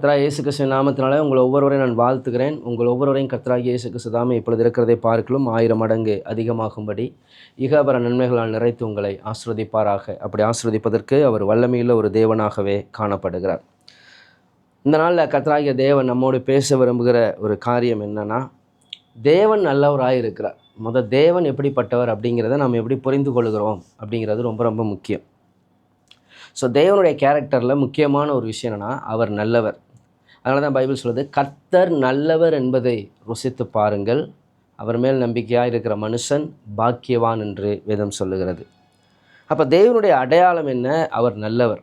கர்த்தராகிய இயேசு கிறிஸ்து நாமத்தினாலே உங்கள் ஒவ்வொருவரையும் நான் வாழ்த்துகிறேன். உங்கள் ஒவ்வொருவரையும் கர்த்தராகிய இயேசு கிறிஸ்து தாமே இப்பொழுது இருக்கிறதை பார்க்கிலும் 1000 மடங்கு அதிகமாகும்படி இகபர நன்மைகளால் நிறைத்து உங்களை ஆசீர்வதிப்பாராக. அப்படி ஆசீர்வதிப்பதற்கு அவர் வல்லமையுள்ள ஒரு தேவனாகவே காணப்படுகிறார். இந்த நாளில் கர்த்தராகிய தேவன் நம்மோடு பேச விரும்புகிற ஒரு காரியம் என்னன்னா, தேவன் நல்லவராக இருக்கிறார். தேவன் எப்படிப்பட்டவர் அப்படிங்கிறத நாம் எப்படி புரிந்து கொள்கிறோம் அப்படிங்கிறது ரொம்ப ரொம்ப முக்கியம். ஸோ தேவனுடைய கேரக்டரில் முக்கியமான ஒரு விஷயம் என்னென்னா, அவர் நல்லவர். அதனால தான் பைபிள் சொல்லுது, கர்த்தர் நல்லவர் என்பதை ருசித்து பாருங்கள், அவர் மேல் நம்பிக்கையாக இருக்கிற மனுஷன் பாக்கியவான் என்று வேதம் சொல்லுகிறது. அப்போ தேவனுடைய அடையாளம் என்ன? அவர் நல்லவர்.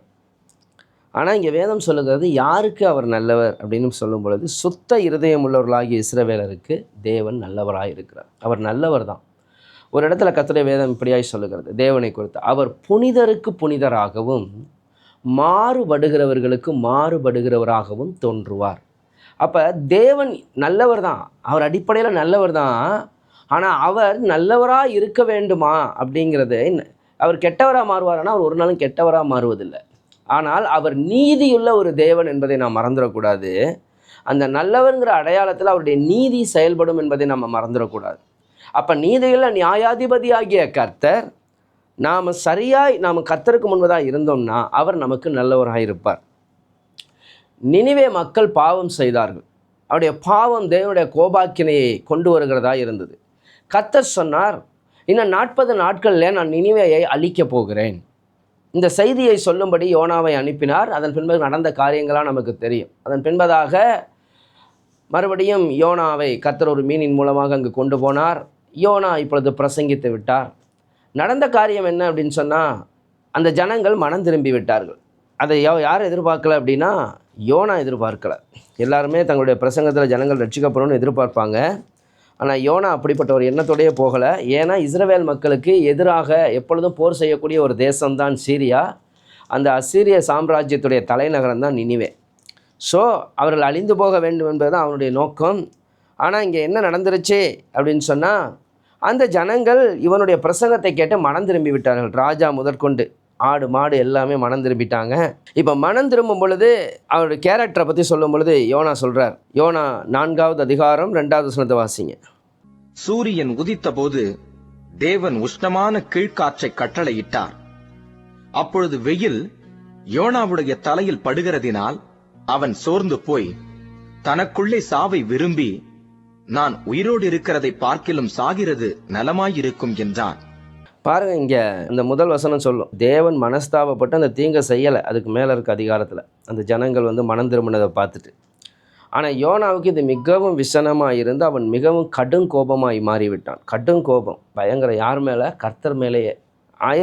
ஆனால் இங்கே வேதம் சொல்லுகிறது யாருக்கு அவர் நல்லவர் அப்படின்னு சொல்லும் பொழுது, சுத்த இருதயம் உள்ளவர்களாகிய இஸ்ரவேலருக்கு தேவன் நல்லவராக இருக்கிறார். அவர் நல்லவர் தான். ஒரு இடத்துல கர்த்தருடைய வேதம் இப்படியாய் சொல்லுகிறது தேவனை குறித்து, அவர் புனிதருக்கு புனிதராகவும் மாறுபடுகிறவர்களுக்கு மாறுபடுகிறவராகவும் தோன்றுவார். அப்போ தேவன் நல்லவர் தான், அவர் அடிப்படையில் நல்லவர் தான். ஆனால் அவர் நல்லவராக இருக்க வேண்டுமா அப்படிங்கிறது, அவர் கெட்டவராக மாறுவார்னா அவர் ஒரு நாளும் கெட்டவராக மாறுவதில்லை. ஆனால் அவர் நீதியுள்ள ஒரு தேவன் என்பதை நாம் மறந்துடக்கூடாது. அந்த நல்லவருங்கிற அடையாளத்தில் அவருடைய நீதி செயல்படும் என்பதை நம்ம மறந்துடக்கூடாது. அப்போ நீதியுள்ள நியாயாதிபதி ஆகிய கர்த்தர், நாம் கர்த்தருக்கு முன்பதாக இருந்தோம்னா அவர் நமக்கு நல்லவராக இருப்பார். நினிவே மக்கள் பாவம் செய்தார்கள். அவருடைய பாவம் தேவனுடைய கோபாக்கினையை கொண்டு வருகிறதா இருந்தது. கர்த்தர் சொன்னார், இன்னும் 40 நாட்களில் நான் நினிவேயை அழிக்கப் போகிறேன். இந்த செய்தியை சொல்லும்படி யோனாவை அனுப்பினார். அதன் பின்பு நடந்த காரியங்களாக நமக்கு தெரியும். அதன் பின்பதாக மறுபடியும் யோனாவை கர்த்தர் ஒரு மீனின் மூலமாக அங்கு கொண்டு போனார். யோனா இப்பொழுது பிரசங்கித்து விட்டார். நடந்த காரியம் என்ன அப்படின்னு சொன்னால், அந்த ஜனங்கள் மனம் திரும்பி விட்டார்கள். அதை யார் எதிர்பார்க்கல அப்படின்னா, யோனா எதிர்பார்க்கலை. எல்லாருமே தங்களுடைய பிரசங்கத்தில் ஜனங்கள் ரட்சிக்கப்படணும்னு எதிர்பார்ப்பாங்க. ஆனால் யோனா அப்படிப்பட்ட ஒரு எண்ணத்தோடையே போகலை. ஏன்னா இஸ்ரவேல் மக்களுக்கு எதிராக எப்பொழுதும் போர் செய்யக்கூடிய ஒரு தேசம்தான் சீரியா. அந்த அசீரிய சாம்ராஜ்யத்துடைய தலைநகரம் தான் நினிவே. ஸோ அவர்கள் அழிந்து போக வேண்டும் என்பது தான் அவனுடைய நோக்கம். ஆனால் இங்கே என்ன நடந்துருச்சு அப்படின்னு சொன்னால், அந்த ஜனங்கள் இவனுடைய பிரசங்கத்தை கேட்டு மனம் திரும்பி விட்டார்கள். ராஜா முதற்கொண்டு ஆடு மாடு எல்லாமே மனம் திரும்பிட்டாங்க. இப்போ மனம் திரும்பும் பொழுது அவருடைய கேரக்டரை பற்றி சொல்லும் பொழுது யோனா சொல்கிறார். யோனா 4வது அதிகாரம் 2வது வசனத்தை வாசிங்க. சூரியன் உதித்த போது தேவன் உஷ்ணமான கீழ்காற்றை கட்டளையிட்டார். அப்பொழுது வெயில் யோனாவுடைய தலையில் படுகிறதினால் அவன் சோர்ந்து போய் தனக்குள்ளே சாவை விரும்பி, நான் உயிரோடு இருக்கிறதை பார்க்கிலும் சாகிறது நலமாயிருக்கும் என்றான். பாருங்க, இங்கே அந்த முதல் வசனம் சொல்லும், தேவன் மனஸ்தாபப்பட்டு அந்த தீங்கை செய்யலை. அதுக்கு மேலே இருக்க அதிகாரத்தில் அந்த ஜனங்கள் மனம் திரும்பினதை பார்த்துட்டு. ஆனால் யோனாவுக்கு இது மிகவும் விசனமாக இருந்து அவன் மிகவும் கடும் கோபமாகி மாறிவிட்டான். கடும் கோபம் பயங்கர, யார் மேலே? கர்த்தர் மேலேயே.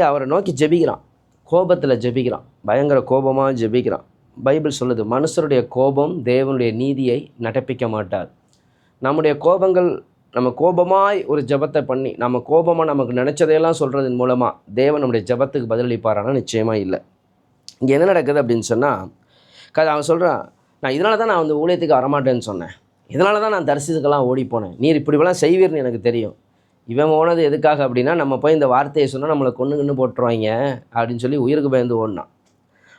அவரை நோக்கி ஜெபிக்கிறான். கோபத்தில் ஜெபிக்கிறான். பயங்கர கோபமாக ஜெபிக்கிறான். பைபிள் சொல்லுது, மனுஷருடைய கோபம் தேவனுடைய நீதியை நடப்பிக்க மாட்டார். நம்முடைய கோபங்கள், நம்ம கோபமாய் ஒரு ஜெபத்தை பண்ணி நம்ம கோபமாக நமக்கு நினச்சதையெல்லாம் சொல்கிறதன் மூலமாக தேவன் நம்முடைய ஜெபத்துக்கு பதிலளிப்பாரானா நிச்சயமாக இல்லை. இங்கே என்ன நடக்குது அப்படின்னு சொன்னால், அவன் சொல்கிறான், நான் இதனால தான் நான் ஊழியத்துக்கு வரமாட்டேன்னு சொன்னேன், இதனால தான் நான் தரிசனத்துக்கெல்லாம் ஓடிப்போனேன், நீர் இப்படிலாம் செய்வீர்னு எனக்கு தெரியும். இவன் போனது எதுக்காக அப்படின்னா, நம்ம போய் இந்த வார்த்தையை சொன்னால் நம்மளை கொண்டு போட்டுருவாங்க அப்படின்னு சொல்லி உயிருக்கு பயந்து ஓடினான்.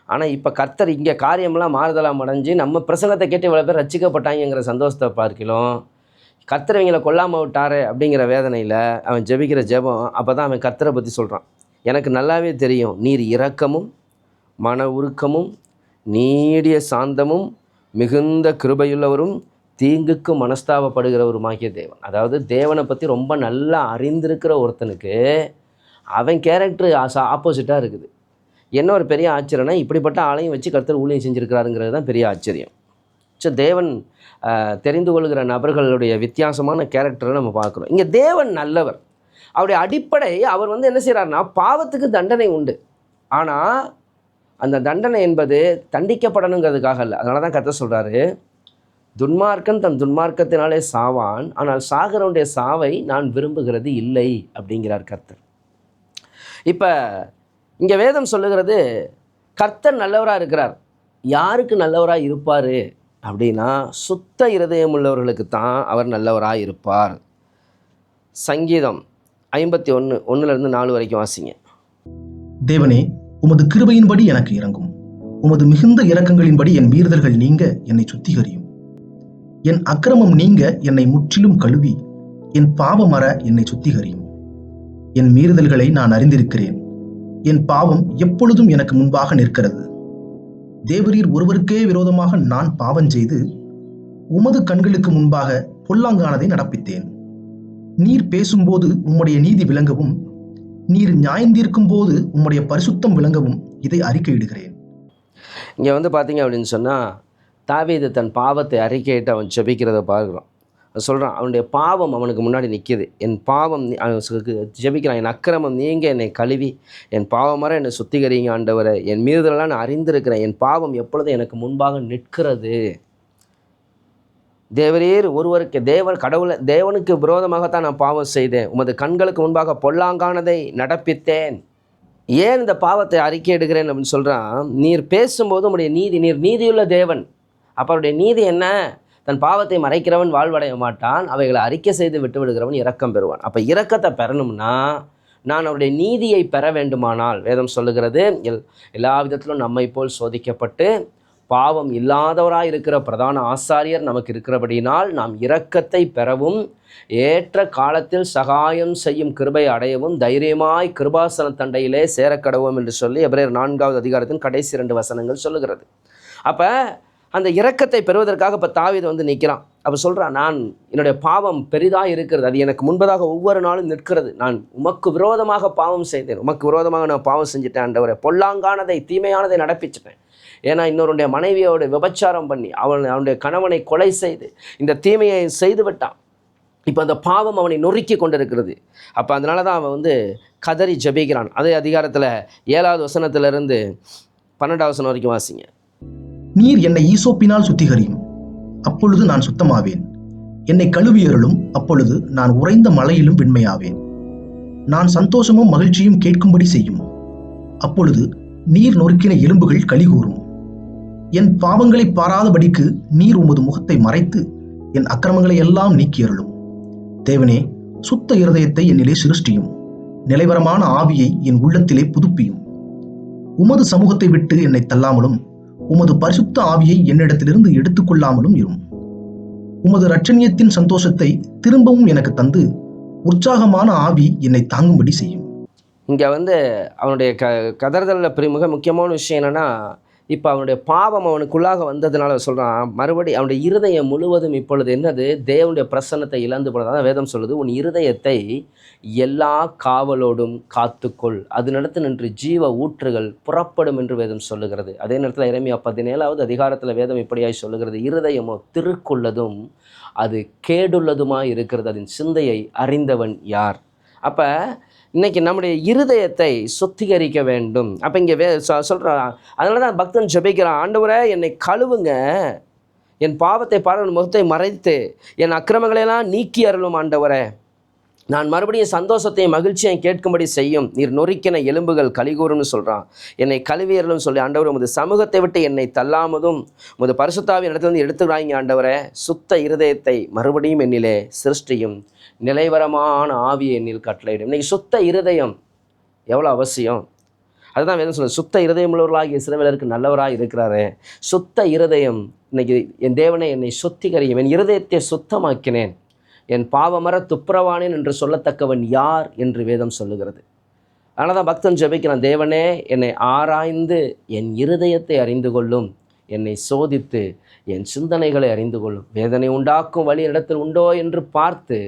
ஆனால் இப்போ கர்த்தர் இங்கே காரியமெல்லாம் மாறுதலாக அடைஞ்சு நம்ம பிரசங்கத்தை கேட்டு இவ்வளோ பேர் ரட்சிக்கப்பட்டாங்கிற சந்தோஷத்தை பார்க்கலாம். கர்த்தர் இவங்களை கொல்லாமல் விட்டாரு அப்படிங்கிற வேதனையில் அவன் ஜெபிக்கிற ஜெபம். அப்போ தான் அவன் கர்த்தரை பற்றி சொல்கிறான். எனக்கு நல்லாவே தெரியும், நீர் இரக்கமும் மன உருக்கமும் நீடிய சாந்தமும் மிகுந்த கிருபையுள்ளவரும் தீங்குக்கு மனஸ்தாபப்படுகிறவருமாகிய தேவன். அதாவது தேவனை பற்றி ரொம்ப நல்லா அறிந்திருக்கிற ஒருத்தனுக்கு அவன் கேரக்டர் ஆப்போசிட்டாக இருக்குது. என்ன ஒரு பெரிய ஆச்சரியம்னா, இப்படிப்பட்ட ஆளையும் வச்சு கர்த்தர் ஊழியம் செஞ்சுருக்கிறாருங்கிறது தான் பெரிய ஆச்சரியம். ஸோ தேவன் தெரிந்து கொள்கிற நபர்களுடைய வித்தியாசமான கேரக்டரை நம்ம பார்க்குறோம். இங்கே தேவன் நல்லவர். அவருடைய அடிப்படை, அவர் என்ன செய்கிறாருன்னா, பாவத்துக்கு தண்டனை உண்டு. ஆனால் அந்த தண்டனை என்பது தண்டிக்கப்படணுங்கிறதுக்காக இல்லை. அதனால தான் கர்த்தர் சொல்கிறாரு, துன்மார்க்கன் தன் துன்மார்க்கத்தினாலே சாவான், ஆனால் சாகிறவனுடைய சாவை நான் விரும்புகிறது இல்லை அப்படிங்கிறார் கர்த்தர். இப்போ இங்கே வேதம் சொல்லுகிறது, கர்த்தர் நல்லவராக இருக்கிறார். யாருக்கு நல்லவராக இருப்பார் அப்படின்னா, சுத்த இருதயம் உள்ளவர்களுக்கு தான் அவர் நல்லவராக இருப்பார். சங்கீதம் 51:1-4 வரைக்கும் வாசிங்க. தேவனே, உமது கிருபையின்படி எனக்கு இரங்கும், உமது மிகுந்த இரக்கங்களின்படி என் மீறுதல்கள் நீங்க என்னை சுத்திகரியும். என் அக்கிரமம் நீங்க என்னை முற்றிலும் கழுவி என் பாவம் அற என்னை சுத்திகரியும். என் மீறுதல்களை நான் அறிந்திருக்கிறேன். என் பாவம் எப்பொழுதும் எனக்கு முன்பாக நிற்கிறது. தேவரீர் ஒருவருக்கே விரோதமாக நான் பாவம் செய்து உமது கண்களுக்கு முன்பாக பொல்லாங்கானதை நடப்பித்தேன். நீர் பேசும்போது உம்முடைய நீதி விளங்கவும், நீர் நியாயந்தீர்க்கும் போது உம்முடைய பரிசுத்தம் விளங்கவும் இதை அறிக்கையிடுகிறேன். இங்கே வந்து பார்த்தீங்க அப்படின்னு சொன்னால், தாவீது தன் பாவத்தை அறிக்கையிட்டு அவன் ஜெபிக்கிறத பார்க்குறோம். சொல்கிறான், அவனுடைய பாவம் அவனுக்கு முன்னாடி நிற்கிது. என் பாவம் ஜெபிக்கிறான், என் அக்கிரமம் நீங்க என்னை கழுவி என் பாவமர என்னை சுத்திகரிங்க ஆண்டவரை, என் மீறுதலெல்லாம் நான் அறிந்திருக்கிறேன், என் பாவம் எப்பொழுதும் எனக்கு முன்பாக நிற்கிறது. தேவரீர் ஒருவருக்கு தேவனுக்கு விரோதமாகத்தான் நான் பாவம் செய்தேன், உமது கண்களுக்கு முன்பாக பொல்லாங்கானதை நடப்பித்தேன். ஏன் இந்த பாவத்தை அறிக்கை எடுக்கிறேன் அப்படின்னு சொல்கிறான், நீர் பேசும்போது உம்முடைய நீதி, நீர் நீதியுள்ள தேவன். அப்போ அவருடைய நீதி என்ன? தன் பாவத்தை மறைக்கிறவன் வாழ்வடைய மாட்டான், அவைகளை அறிக்கை செய்து விட்டு விடுகிறவன் இரக்கம் பெறுவான். அப்போ இரக்கத்தை பெறணும்னா நான் அவருடைய நீதியை பெற வேண்டுமானால், வேதம் சொல்லுகிறது, எல்லா விதத்திலும் நம்மை போல் சோதிக்கப்பட்டு பாவம் இல்லாதவராய் இருக்கிற பிரதான ஆசாரியர் நமக்கு இருக்கிறபடினால் நாம் இரக்கத்தை பெறவும் ஏற்ற காலத்தில் சகாயம் செய்யும் கிருபை அடையவும் தைரியமாய் கிருபாசன தண்டையிலே சேரக்கடவும் என்று சொல்லி எபிரேயர் 4வது அதிகாரத்தின் கடைசி 2 வசனங்கள் சொல்லுகிறது. அப்போ அந்த இரக்கத்தை பெறுவதற்காக இப்போ தாவீது வந்து நிற்கிறான். அப்போ சொல்கிறான், நான் என்னுடைய பாவம் பெரிதாக இருக்கிறது, அது எனக்கு முன்பதாக ஒவ்வொரு நாளும் நிற்கிறது. நான் உமக்கு விரோதமாக பாவம் செய்தேன், உமக்கு விரோதமாக நான் பாவம் செஞ்சுட்டேன் ஆண்டவரே, பொல்லாங்கானதை தீமையானதை நடப்பிச்சிட்டேன். ஏன்னா இன்னொருடைய மனைவியோட விபச்சாரம் பண்ணி அவனுடைய கணவனை கொலை செய்து இந்த தீமையை செய்து விட்டான். இப்போ அந்த பாவம் அவனை நொறுக்கி கொண்டிருக்கிறது. அப்போ அதனால தான் அவன் வந்து கதறி ஜெபிக்கிறான். அதே அதிகாரத்தில் 7வது வசனத்திலிருந்து 12வது வசனம் வரைக்கும் வாசிங்க. நீர் என்னை ஈசோப்பினால் சுத்திகரியும், அப்பொழுது நான் சுத்தமாவேன். என்னை கழுவியருளும், அப்பொழுது நான் உறைந்த மலையிலும் வெண்மையாவேன். நான் சந்தோஷமும் மகிழ்ச்சியும் கேட்கும்படி செய்யும், அப்பொழுது நீர் நொறுக்கின எலும்புகள் களிகூரும். என் பாவங்களை பாராதபடிக்கு நீர் உமது முகத்தை மறைத்து என் அக்கிரமங்களை எல்லாம் நீக்கியருளும். தேவனே, சுத்த இருதயத்தை என்னிலே சிருஷ்டியும், நிலைவரமான ஆவியை என் உள்ளத்திலே புதுப்பியும். உமது சமூகத்தை விட்டு என்னை தள்ளாமலும் உமது பரிசுத்த ஆவியை என்னிடத்திலிருந்து எடுத்துக்கொள்ளாமலும் இரும். உமது இரட்சணியத்தின் சந்தோஷத்தை திரும்பவும் எனக்கு தந்து உற்சாகமான ஆவி என்னை தாங்கும்படி செய்யும். இங்கே வந்து அவனுடைய கதறுதலில் மிக முக்கியமான விஷயம் என்னென்னா, இப்போ அவனுடைய பாவம் அவனுக்குள்ளாக வந்ததுனால சொல்கிறான், மறுபடி அவனுடைய இருதயம் முழுவதும் இப்பொழுது என்னது, தேவனுடைய பிரசன்னத்தை இழந்து போனதான் வேதம் சொல்லுது, உன் இருதயத்தை எல்லா காவலோடும் காத்துக்கொள், அது நடத்து நின்று ஜீவ ஊற்றுகள் புறப்படும் என்று வேதம் சொல்லுகிறது. அதே நேரத்தில் எரேமியா 17வது அதிகாரத்தில் வேதம் இப்படியாய் சொல்லுகிறது, இருதயமோ திருக்குள்ளதும் அது கேடுள்ளதுமாய் இருக்கிறது, அதன் சிந்தையை அறிந்தவன் யார். அப்போ இன்றைக்கி நம்முடைய இருதயத்தை சுத்திகரிக்க வேண்டும். அப்போ இங்கே சொல்கிறான், அதனால தான் பக்தன் ஜெபிக்கிறான், ஆண்டவரே என்னை கழுவுங்க, என் பாவத்தை பாருங்கள், முகத்தை மறைத்து என் அக்கிரமங்களையெல்லாம் நீக்கி அருளும் ஆண்டவரே, நான் மறுபடியும் சந்தோஷத்தையும் மகிழ்ச்சியையும் கேட்கும்படி செய்யும், நீர் நொறுக்கின எலும்புகள் கலிகூறும்னு சொல்கிறான். என்னை கழுவியர்களும் சொல்லி, ஆண்டவர் உமது சமூகத்தை விட்டு என்னை தள்ளாமதும் உமது பரிசுத்தாவின் இடத்துலேருந்து எடுத்துக்கிறாங்க ஆண்டவரே, சுத்த இருதயத்தை மறுபடியும் என்னிலே சிருஷ்டியும், நிலைவரமான ஆவியை என்னில் கட்டளையிடும். இன்றைக்கி சுத்த இருதயம் எவ்வளோ அவசியம், அதுதான் வேதம் சொல்லுது, சுத்த இருதயம் உள்ளவர்களாகிய இஸ்ரவேலருக்கு நல்லவராக இருக்கிறாரே. சுத்த இருதயம், இன்னைக்கு என் தேவனை என்னை சுத்திகரியும், என் இருதயத்தை சுத்தமாக்கினேன், என் பாவமர துப்புரவானேன் என்று சொல்லத்தக்கவன் யார் என்று வேதம் சொல்லுகிறது. அதனால தான் பக்தன் ஜெபிக்கிறான், தேவனே என்னை ஆராய்ந்து என் இருதயத்தை அறிந்து கொள்ளும், என்னை சோதித்து என் சிந்தனைகளை அறிந்து கொள்ளும், வேதனை உண்டாக்கும் வழி இடத்தில் உண்டோ என்று பார்த்து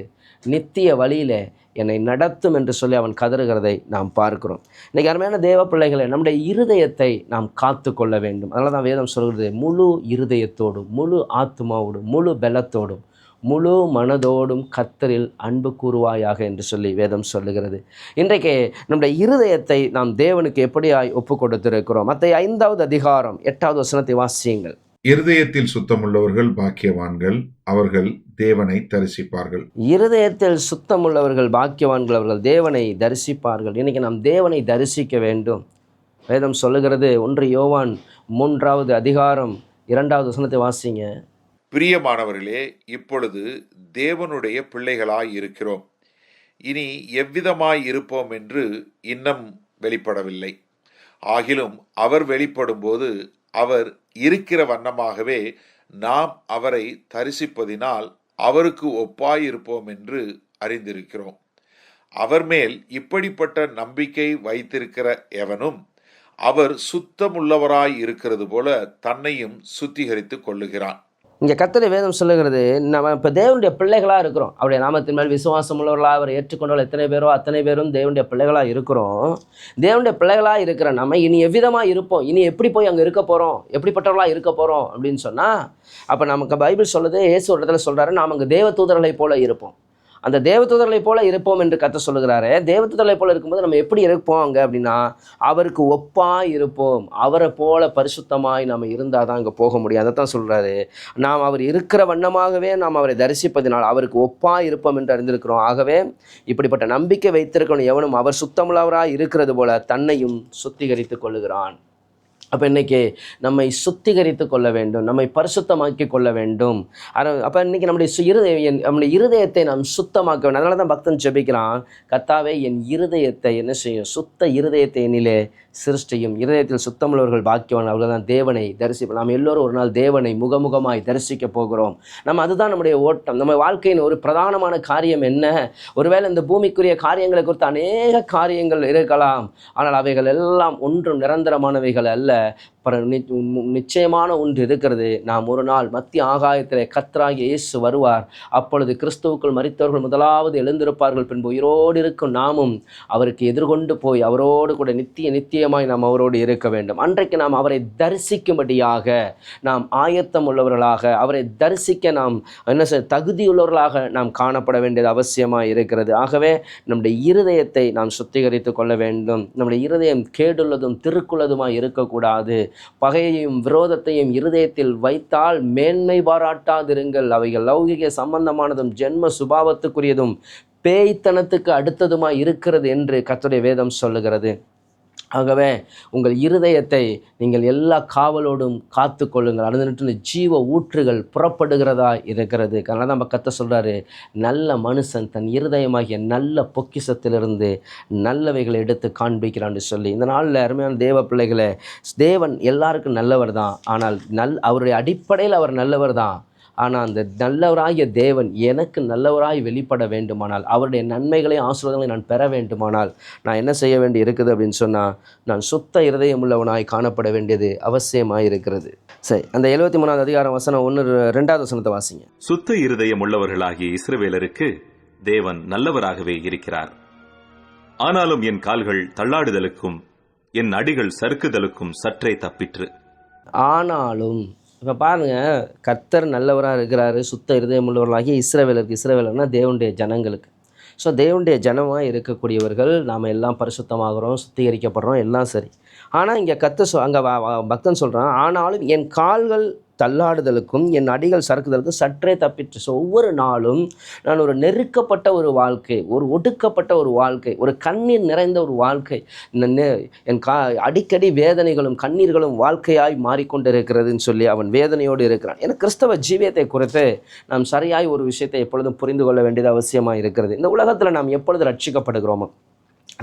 நித்திய வழியில் என்னை நடத்தும் என்று சொல்லி அவன் கதறுகிறதை நாம் பார்க்கிறோம். இன்றைக்கி அருமையான தேவ பிள்ளைகளை, நம்முடைய இருதயத்தை நாம் காத்து கொள்ள வேண்டும். அதனால தான் வேதம் சொல்கிறது, முழு இருதயத்தோடும் முழு ஆத்மாவோடும் முழு பலத்தோடும் முழு மனதோடும் கர்த்தரில் அன்பு கூறுவாயாக என்று சொல்லி வேதம் சொல்லுகிறது. இன்றைக்கு நம்முடைய இருதயத்தை நாம் தேவனுக்கு எப்படியாய் ஒப்பு கொடுத்திருக்கிறோம். மத்தேயு 5வது அதிகாரம் 8வது வசனத்தை வாசியுங்கள். இருதயத்தில் சுத்தமுள்ளவர்கள் பாக்கியவான்கள், அவர்கள் தேவனை தரிசிப்பார்கள். இருதயத்தில் சுத்தமுள்ளவர்கள் பாக்கியவான்கள், அவர்கள் தேவனை தரிசிப்பார்கள். இன்னைக்கு நாம் தேவனை தரிசிக்க வேண்டும். வேதம் சொல்லுகிறது, 1 யோவான் 3வது அதிகாரம் 2வது வசனத்தை வாசிங்க. பிரியமானவர்களே, இப்பொழுது தேவனுடைய பிள்ளைகளாய் இருக்கிறோம், இனி எவ்விதமாய் இருப்போம் என்று இன்னும் வெளிப்படவில்லை. ஆகிலும் அவர் வெளிப்படும் போது அவர் இருக்கிற வண்ணமாகவே நாம் அவரை தரிசிப்பதினால் அவருக்கு ஒப்பாயிருப்போம் என்று அறிந்திருக்கிறோம். அவர் மேல் இப்படிப்பட்ட நம்பிக்கை வைத்திருக்கிற எவனும் அவர் சுத்தமுள்ளவராய் இருக்கிறது போல தன்னையும் சுத்திகரித்துக் கொள்ளுகிறான். இங்கே கர்த்தருடைய வேதம் சொல்லுகிறது, நம்ம இப்போ தேவனுடைய பிள்ளைகளாக இருக்கிறோம். அவருடைய நாமத்தின் மேல் விசுவாசம் உள்ளவர்களாக அவரை ஏற்றுக்கொண்டவர்கள் எத்தனை பேரோ அத்தனை பேரும் தேவனுடைய பிள்ளைகளாக இருக்கிறோம். தேவனுடைய பிள்ளைகளாக இருக்கிற நம்ம இனி எவ்விதமாக இருப்போம், இனி எப்படி போய் அங்கே இருக்க போகிறோம், எப்படிப்பட்டவர்களாக இருக்க போகிறோம் அப்படின்னு சொன்னால், அப்போ நமக்கு பைபிள் சொல்லுது, இயேசு ஒரு இடத்துல சொல்கிறாரு, நாம் அங்கே தேவ தூதர்களை போல இருப்போம். அந்த தேவதூதர்களை போல இருப்போம் என்று கர்த்தர் சொல்லுகிறாரு. தேவதூதர்களை போல இருக்கும்போது நம்ம எப்படி இருப்போம் அங்கே அப்படின்னா, அவருக்கு ஒப்பாய் இருப்போம். அவரை போல பரிசுத்தமாய் நாம் இருந்தால் தான் அங்கே போக முடியும். அதை தான் சொல்கிறாரு, நாம் அவர் இருக்கிற வண்ணமாகவே நாம் அவரை தரிசிப்பதினால் அவருக்கு ஒப்பாய் இருப்போம் என்று அறிந்திருக்கிறோம். ஆகவே இப்படிப்பட்ட நம்பிக்கை வைத்திருக்கணும் எவனும் அவர் சுத்தமுள்ளவராய் இருக்கிறது போல தன்னையும் சுத்திகரித்து கொள்ளுகிறான். அப்போ இன்றைக்கி நம்மை சுத்திகரித்து கொள்ள வேண்டும், நம்மை பரிசுத்தமாக்கி கொள்ள வேண்டும். அப்போ இன்றைக்கி நம்முடைய இருதயத்தை நாம் சுத்தமாக்க வேண்டும். அதனால தான் பக்தன் ஜெபிக்கிறான், கர்த்தாவே என் இருதயத்தை என்ன செய்யும், சுத்த இருதயத்தை என்னிலே சிருஷ்டியும். இருதயத்தில் சுத்தமுள்ளவர்கள் பாக்கியவான், அவர்கள் தான் தேவனை தரிசிப்போம். நாம் எல்லோரும் ஒரு நாள் தேவனை முகமுகமாய் தரிசிக்க போகிறோம். அதுதான் நம்முடைய ஓட்டம். நம்ம வாழ்க்கையின் ஒரு பிரதானமான காரியம் என்ன? ஒருவேளை இந்த பூமிக்குரிய காரியங்களை குறித்து அநேக காரியங்கள் இருக்கலாம், ஆனால் அவைகள் எல்லாம் ஒன்றும் நிரந்தரமானவைகள் அல்ல. நிச்சயமான ஒன்று இருக்கிறது, நாம் ஒரு நாள் மத்திய ஆகாயத்திலே கர்த்தராகிய இயேசு வருவார். அப்பொழுது கிறிஸ்துவுக்குள் மரித்தவர்கள் முதலாவது எழுந்திருப்பார்கள், பின்பு உயிரோடு இருக்கும் நாமும் அவருக்கு எதிர்கொண்டு போய் அவரோடு கூட நித்தியமாய் நாம் அவரோடு இருக்க வேண்டும். அன்றைக்கு நாம் அவரை தரிசிக்கும்படியாக நாம் ஆயத்தம் உள்ளவர்களாக, அவரை தரிசிக்க நாம் தகுதியுள்ளவர்களாக நாம் காணப்பட வேண்டியது அவசியமாக இருக்கிறது. ஆகவே நம்முடைய இருதயத்தை நாம் சுத்திகரித்து கொள்ள வேண்டும். நம்முடைய இருதயம் கேடுள்ளதும் திருக்குள்ளதுமாய் இருக்கக்கூடாது. பகையையும் விரோதத்தையும் இருதயத்தில் வைத்தால் மேன்மை பாராட்டாதிருங்கள். அவைகள் லௌகிக சம்பந்தமானதும் ஜென்ம சுபாவத்துக்குரியதும் பேய்த்தனத்துக்கு அடுத்ததுமாய் இருக்கிறது என்று கர்த்தருடைய வேதம் சொல்லுகிறது. ஆகவே உங்கள் இருதயத்தை நீங்கள் எல்லா காவலோடும் காத்து கொள்ளுங்கள். அடுத்த ஜீவ ஊற்றுகள் புறப்படுகிறதா இருக்கிறது. அதனால தான் நம்ம கர்த்தர் சொல்கிறாரு, நல்ல மனுஷன் தன் இருதயமாகிய நல்ல பொக்கிஷத்திலிருந்து நல்லவைகளை எடுத்து காண்பிக்கிறான்னு சொல்லி. இந்த நாளில் அருமையான தேவ பிள்ளைகளை, தேவன் எல்லாருக்கும் நல்லவர் தான், ஆனால் அவருடைய அடிப்படையில் அவர் நல்லவர் தான். ஆனால் அந்த நல்லவராகிய தேவன் எனக்கு நல்லவராய் வெளிப்பட வேண்டுமானால், அவருடைய நன்மைகளை ஆசீர்வாதங்களை நான் பெற வேண்டுமானால் நான் என்ன செய்ய வேண்டி இருக்குது அப்படின்னு சொன்னால், நான் சுத்த இருதயம் உள்ளவனாய் காணப்பட வேண்டியது அவசியமாக இருக்கிறது. சரி, அந்த 73வது அதிகாரம் வசனம் 1-2 வசனத்தை வாசிங்க. சுத்த இருதயம் உள்ளவர்களாகிய இஸ்ரவேலருக்கு தேவன் நல்லவராகவே இருக்கிறார். ஆனாலும் என் கால்கள் தள்ளாடுதலுக்கும் என் அடிகள் சறுக்குதலுக்கும் சற்றே தப்பிற்று. ஆனாலும் இப்போ பாருங்கள், கர்த்தர் நல்லவராக இருக்கிறாரு. சுத்த இருதயம் உள்ளவர்களாகிய இஸ்ரவேலர்னா தேவனுடைய ஜனங்களுக்கு. ஸோ தேவனுடைய ஜனமாக இருக்கக்கூடியவர்கள் நாம் எல்லாம் பரிசுத்தமாகிறோம், சுத்திகரிக்கப்படுறோம், எல்லாம் சரி. ஆனால் இங்கே அங்கே பக்தன் சொல்கிறான், ஆனாலும் என் கால்கள் தள்ளாடுதலுக்கும் என் அடிகள் சறுக்குதலுக்கும் சற்றே தப்பிற்று. ஸோ ஒவ்வொரு நாளும் நான் ஒரு நெருக்கப்பட்ட ஒரு வாழ்க்கை, ஒரு ஒடுக்கப்பட்ட ஒரு வாழ்க்கை, ஒரு கண்ணீர் நிறைந்த ஒரு வாழ்க்கை, என் அடிக்கடி வேதனைகளும் கண்ணீர்களும் வாழ்க்கையாய் மாறிக்கொண்டிருக்கிறதுன்னு சொல்லி அவன் வேதனையோடு இருக்கிறான். ஏன்னா கிறிஸ்தவ ஜீவியத்தை குறித்து நாம் சரியாய் ஒரு விஷயத்தை எப்பொழுதும் புரிந்து கொள்ள வேண்டியது அவசியமாக இருக்கிறது. இந்த உலகத்தில் நாம் எப்பொழுது ரட்சிக்கப்படுகிறோமோ,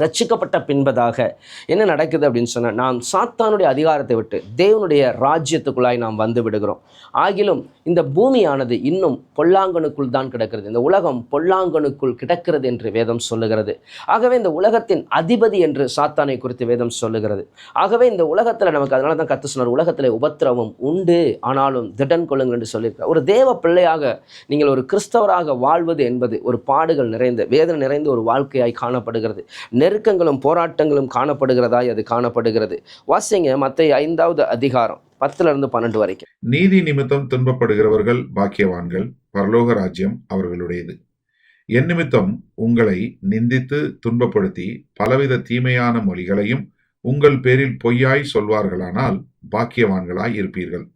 ரட்சிக்கப்பட்ட பின்பதாக என்ன நடக்குது அப்படின்னு சொன்னால், நாம் சாத்தானுடைய அதிகாரத்தை விட்டு தேவனுடைய ராஜ்யத்துக்குள்ளாய் நாம் வந்து விடுகிறோம். ஆகிலும் இந்த பூமியானது இன்னும் பொல்லாங்கனுக்குள் தான் கிடக்கிறது. இந்த உலகம் பொல்லாங்கனுக்குள் கிடக்கிறது என்று வேதம் சொல்லுகிறது. ஆகவே இந்த உலகத்தின் அதிபதி என்று சாத்தானை குறித்து வேதம் சொல்லுகிறது. ஆகவே இந்த உலகத்தில் நமக்கு, அதனால தான் கர்த்தர் சொன்னார், உலகத்தில் உபத்திரவம் உண்டு, ஆனாலும் திடன் கொள்ளுங்கள் என்று சொல்லியிருக்கிறார். ஒரு தேவ பிள்ளையாக நீங்கள் ஒரு கிறிஸ்தவராக வாழ்வது என்பது ஒரு பாடுகள் நிறைந்த, வேதனை நிறைந்த ஒரு வாழ்க்கையாய் காணப்படுகிறது. நெருக்கங்களும் போராட்டங்களும் காணப்படுகிறதாய் அது காணப்படுகிறது. வாசிங்க மத்தேயு 5வது அதிகாரம் 10-12 வரைக்கும். நீதி நிமித்தம் துன்பப்படுகிறவர்கள் பாக்கியவான்கள், பரலோக ராஜ்யம் அவர்களுடையது. என் நிமித்தம் உங்களை நிந்தித்து துன்பப்படுத்தி பலவித தீமையான மொழிகளையும் உங்கள் பேரில் பொய்யாய் சொல்வார்களானால் பாக்கியவான்களாய் இருப்பீர்கள்.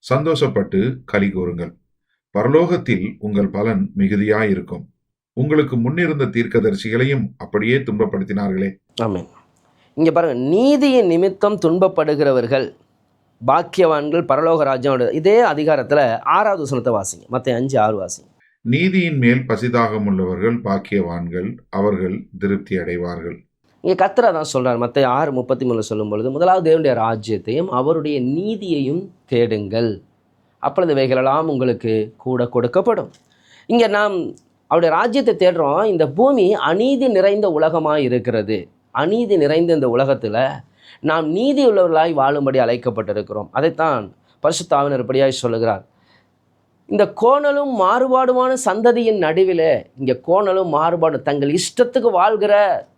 சந்தோஷப்பட்டு களி கூறுங்கள், பரலோகத்தில் உங்கள் பலன் மிகுதியாயிருக்கும். உங்களுக்கு முன்னிருந்த தீர்க்கதரிசிகளையும் அப்படியே துன்பப்படுத்தினார்களே. ஆமென். இங்கே பாருங்கள், நீதியின் நிமித்தம் துன்பப்படுகிறவர்கள் பாக்கியவான்கள், பரலோக ராஜ்யம். இதே அதிகாரத்தில் 6வது வசனத்தை வாசிங்க. மத்தேயு 5:6 வாசிங்க. நீதியின் மேல் பசிதாகம் உள்ளவர்கள் பாக்கியவான்கள், அவர்கள் திருப்தி அடைவார்கள். இங்கே கர்த்தர் தான் சொல்கிறார். மத்தேயு 6:33 சொல்லும் பொழுது, முதலாவது தேவனுடைய ராஜ்யத்தையும் அவருடைய நீதியையும் தேடுங்கள், அப்பொழுது இவைகளெல்லாம் உங்களுக்கு கூட கொடுக்கப்படும். இங்கே நாம் அவருடைய ராஜ்யத்தை தேடுறோம். இந்த பூமி அநீதி நிறைந்த உலகமாக இருக்கிறது. அநீதி நிறைந்த இந்த உலகத்தில் நாம் நீதி உள்ளவர்களாய் வாழும்படி அழைக்கப்பட்டிருக்கிறோம். அதைத்தான் பரிசுத்த ஆவியானவர் இப்படியாய் சொல்லுகிறார். இந்த கோணலும் மாறுபாடுமான சந்ததியின் நடுவில், இங்கே கோணலும் மாறுபாடு, தங்கள் இஷ்டத்துக்கு வாழ்கிற,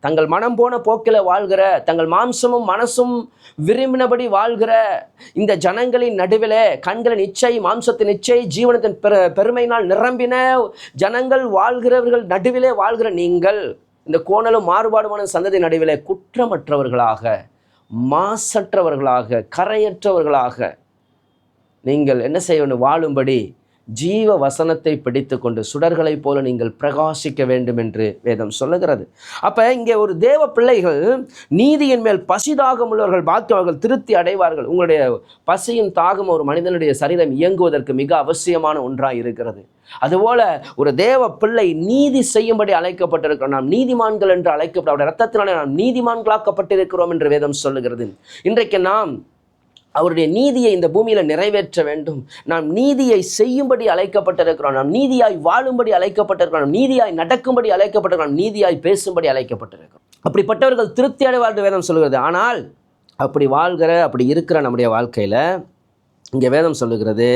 தங்கள் மனம் போன போக்கில் வாழ்கிற, தங்கள் மாம்சமும் மனசும் விரும்பினபடி வாழ்கிற இந்த ஜனங்களின் நடுவில், கண்களின் இச்சை, மாம்சத்தின் இச்சை, ஜீவனத்தின் பெருமையினால் நிரம்பின ஜனங்கள் வாழ்கிறவர்கள் நடுவிலே வாழ்கிற நீங்கள், இந்த கோணலும் மாறுபாடுமான சந்ததி நடுவில் குற்றமற்றவர்களாக, மாசற்றவர்களாக, கரையற்றவர்களாக நீங்கள் என்ன செய்ய வேண்டும்? வாழும்படி ஜீவ வசனத்தை பிடித்து கொண்டு சுடர்களைப் போல நீங்கள் பிரகாசிக்க வேண்டும் என்று வேதம் சொல்லுகிறது. அப்போ இங்கே ஒரு தேவ பிள்ளைகள் நீதியின் மேல் பசிதாகம் உள்ளவர்கள் பாக்கியவர்கள் திருப்தி அடைவார்கள். உங்களுடைய பசியின் தாகம் ஒரு மனிதனுடைய சரீரம் இயங்குவதற்கு மிக அவசியமான ஒன்றாக இருக்கிறது. அதுபோல ஒரு தேவ பிள்ளை நீதி செய்யும்படி அழைக்கப்பட்டிருக்கிறோம். நாம் நீதிமான்கள் என்று அழைக்கப்பட்ட அவருடைய ரத்தத்தினாலே நாம் நீதிமான்களாக்கப்பட்டிருக்கிறோம் என்று வேதம் சொல்லுகிறது. இன்றைக்கு நாம் அவருடைய நீதியை இந்த பூமியில் நிறைவேற்ற வேண்டும். நாம் நீதியை செய்யும்படி அழைக்கப்பட்டிருக்கிறோம். நாம் நீதியாய் வாழும்படி அழைக்கப்பட்டிருக்கிறோம். நாம் நீதியாய் நடக்கும்படி அழைக்கப்பட்டிருக்கிறோம். நீதியாய் பேசும்படி அழைக்கப்பட்டிருக்கிறோம். அப்படிப்பட்டவர்கள் திருப்தி அடைவார்கள் வேதம் சொல்கிறது. ஆனால் அப்படி இருக்கிற நம்முடைய வாழ்க்கையில் இங்கே வேதம் சொல்லுகிறது,